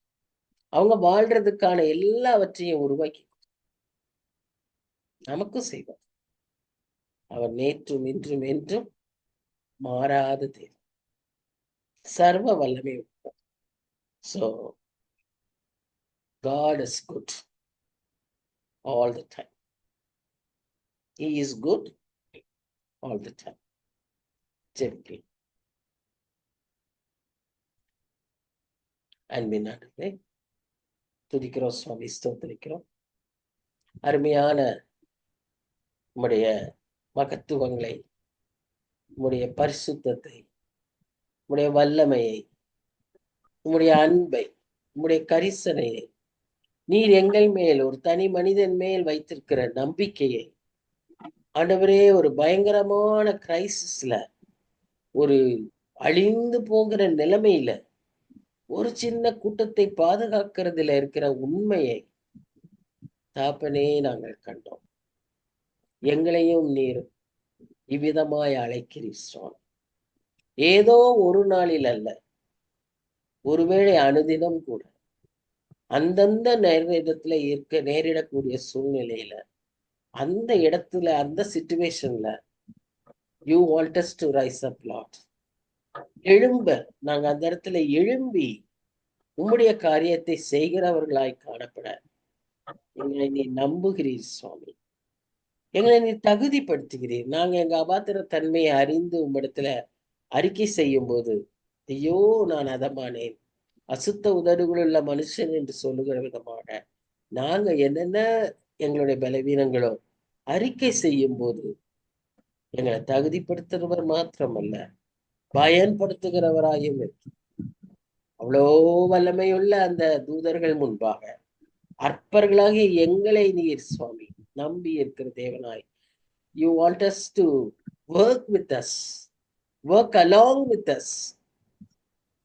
அவங்க வாழ்றதுக்கான எல்லாவற்றையும் உருவாக்கி நமக்கும் செய்வார். அவர் நேற்றும் இன்றும் என்றும் மாறாத தேவன், சர்வ வல்லமை. So God is good all the time. He is good all the time. ஜெபிக்கலாம். அன்பினாலே துதிக்கிறோம் சுவாமி, ஸ்தோத்திரிக்கிறோம். அருமையான உம்முடைய மகத்துவங்களை, உம்முடைய பரிசுத்தத்தை, உம்முடைய வல்லமையை, உம்முடைய அன்பை, உம்முடைய கரிசனையை, நீர் எங்கள் மேல் ஒரு தனி மனிதன் மேல் வைத்திருக்கிற நம்பிக்கையை, ஆண்டவரே, ஒரு பயங்கரமான கிரைசிஸ்ல, ஒரு அழிந்து போகிற நிலைமையில ஒரு சின்ன கூட்டத்தை பாதுகாக்கிறதுல இருக்கிற உண்மையை தாப்பனே நாங்கள் கண்டோம். எங்களையும் நீர் இவ்விதமாய் அழைக்கிறீர் சுவாமி. ஏதோ ஒரு நாளில் அல்ல, ஒருவேளை அனுதினம் கூட அந்தந்த நேரிடத்துல நேரிடக்கூடிய சூழ்நிலையில, அந்த இடத்துல, அந்த சிச்சுவேஷன்ல you want us to rise up Lord. எழும்ப, நாங்க அந்த இடத்துல எழும்பி உம்முடைய காரியத்தை செய்கிறவர்களாய் காணப்பட எங்களை நீ நம்புகிறீர் சுவாமி. எங்களை நீ தகுதிப்படுத்துகிறீர். நாங்க எங்க அபாத்திர தன்மையை அறிந்து உம்மிடத்துல அறிக்கை செய்யும் போது, ஐயோ நான் அதமானேன், அசுத்த உதடுகளுள்ள மனுஷன் என்று சொல்லுகிற விதமாக நாங்க என்னென்ன எங்களுடைய பலவீனங்களோ அறிக்கை செய்யும் போது எங்களை தகுதிப்படுத்துகிறவர் மாத்திரமல்ல, பயன்படுத்துகிறவராயும் இருக்கு. அவ்வளோ வல்லமையுள்ள அந்த தூதர்கள் முன்பாக அற்பர்களாகிய எங்களை நீர் சுவாமி நம்பி இருக்கிற தேவனாய், you want us to work with us, work along with us.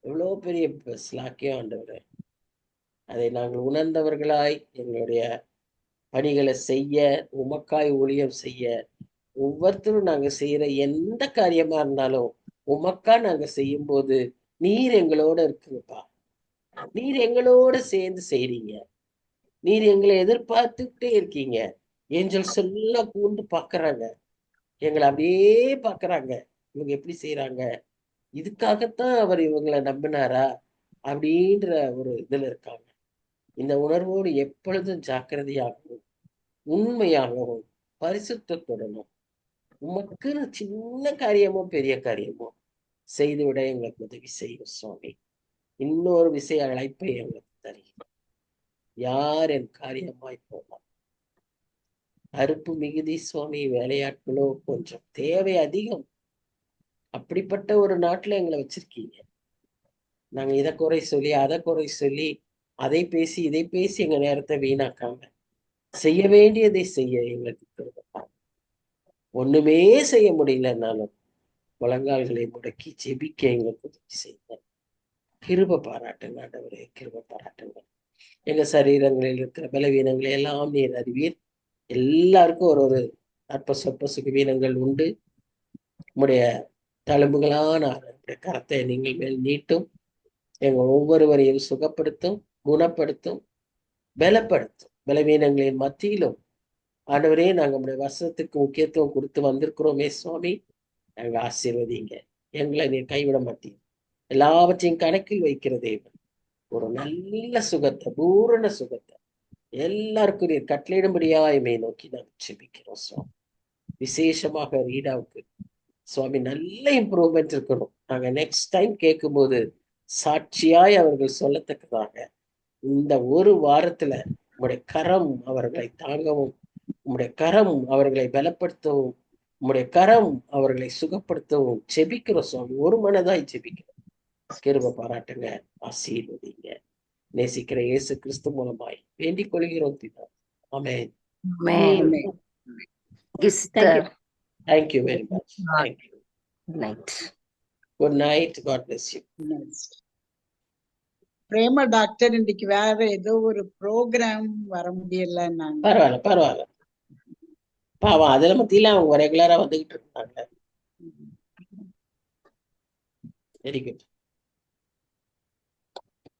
எவ்வளோ பெரிய ஸ்லாக்கியம் ஆண்டவரே. அதை நாங்கள் உணர்ந்தவர்களாய் எங்களுடைய பணிகளை செய்ய, உமக்காய் ஊழியம் செய்ய, ஒவ்வொருத்தரும் நாங்க செய்யற எந்த காரியமா இருந்தாலும் உமக்கா நாங்க செய்யும் போது நீர் எங்களோட இருக்குங்கப்பா. நீர் எங்களோட சேர்ந்து செய்றீங்க. நீர் எங்களை எதிர்பார்த்துக்கிட்டே இருக்கீங்க. ஏஞ்சல்ஸ் எல்லாம் கூண்டு பாக்குறாங்க, எங்களை அப்படியே பாக்குறாங்க. இவங்க எப்படி செய்யறாங்க, இதுக்காகத்தான் அவர் இவங்களை நம்பினாரா அப்படின்ற ஒரு இதுல இருக்காங்க. இந்த உணர்வோடு எப்பொழுதும் ஜாக்கிரதையாகவும் உண்மையாகவும் பரிசுத்தத்துடனும் உமக்குன்னு சின்ன காரியமோ பெரிய காரியமோ செய்துவிட எங்களுக்கு உதவி செய்யும் சுவாமி. இன்னொரு விசை அழைப்பை எங்களுக்கு தருகிறோம். யார் என் காரியமாய் போகலாம். அறுப்பு மிகுதி சுவாமி, வேலையாட்களோ கொஞ்சம் தேவை அதிகம். அப்படிப்பட்ட ஒரு நாட்டுல எங்களை வச்சிருக்கீங்க. நாங்க இதை குறை சொல்லி அதை குறை சொல்லி அதை பேசி இதை பேசி எங்க நேரத்தை வீணாக்காம செய்ய வேண்டியதை செய்ய எங்களுக்கு கிருபை. ஒண்ணுமே செய்ய முடியலன்னாலும் முழங்கால்களை முடக்கி ஜெபிக்க எங்களுக்கு உதவி செய்யுங்க. கிருபை பாராட்டுங்க ஆண்டவரே, கிருபை பாராட்டுங்க. எங்க சரீரங்களில் இருக்கிற பலவீனங்களை எல்லாம் நீர் அறிவீர். எல்லாருக்கும் ஒரு ஒரு அற்ப சொற்ப சுகவீனங்கள் உண்டு. உம்முடைய தழும்புகளான கரத்தை நீங்கள் மேல் நீட்டும். எங்க ஒவ்வொருவரையும் சுகப்படுத்தும், குணப்படுத்தும், பலப்படுத்தும். பலவீனங்களின் மத்தியிலும் ஆண்டவரே, நாங்க உங்களுடைய வசனத்துக்கு முக்கியத்துவம் கொடுத்து வந்திருக்கிறோமே சுவாமி, நாங்க ஆசீர்வதிங்க. எங்களை நீர் கைவிட மாட்டீங்க. எல்லாவற்றையும் கணக்கில் வைக்கிற தேவன் ஒரு நல்ல சுகத்தை, பூரண சுகத்தை எல்லாருக்கும் நீர் கட்டளையிடும்படியாயுமே நோக்கி நாங்கள் ஜெபிக்கிறோம் சுவாமி. விசேஷமாக ரீடாவுக்கு சுவாமி நல்ல இம்ப்ரூவ்மெண்ட் இருக்கணும். நாங்க நெக்ஸ்ட் டைம் கேட்கும்போது சாட்சியாய் அவர்கள் சொல்லத்தக்கதாக இந்த ஒரு வாரத்துல உங்களுடைய கரம் அவர்களை தாங்கவும், உங்களுடைய கரம் அவர்களை பலப்படுத்தவும், உங்களுடைய கரம் அவர்களை சுகப்படுத்தவும் ஜெபிக்கிறோம் சுவாமி. ஒரு மனதாய் ஜெபிக்கிறோம். கிருபை பாராட்டுங்க, ஆசீர்வதிங்க. நேசிக்கிற இயேசு கிறிஸ்து மூலமாய் வேண்டிக் கொள்கிறோம் பிதா. ஆமென். Thank you very much. Thank you. Good night. Good night. God bless you. Prema doctor இன்னைக்கு வேற ஏதோ ஒரு ப்ரோக்ராம் வர முடியல. பரவாயில்ல. பாவம், அதுல மத்தியில அவங்க ரெகுலரா வந்துகிட்டு இருந்தாங்க. Very good.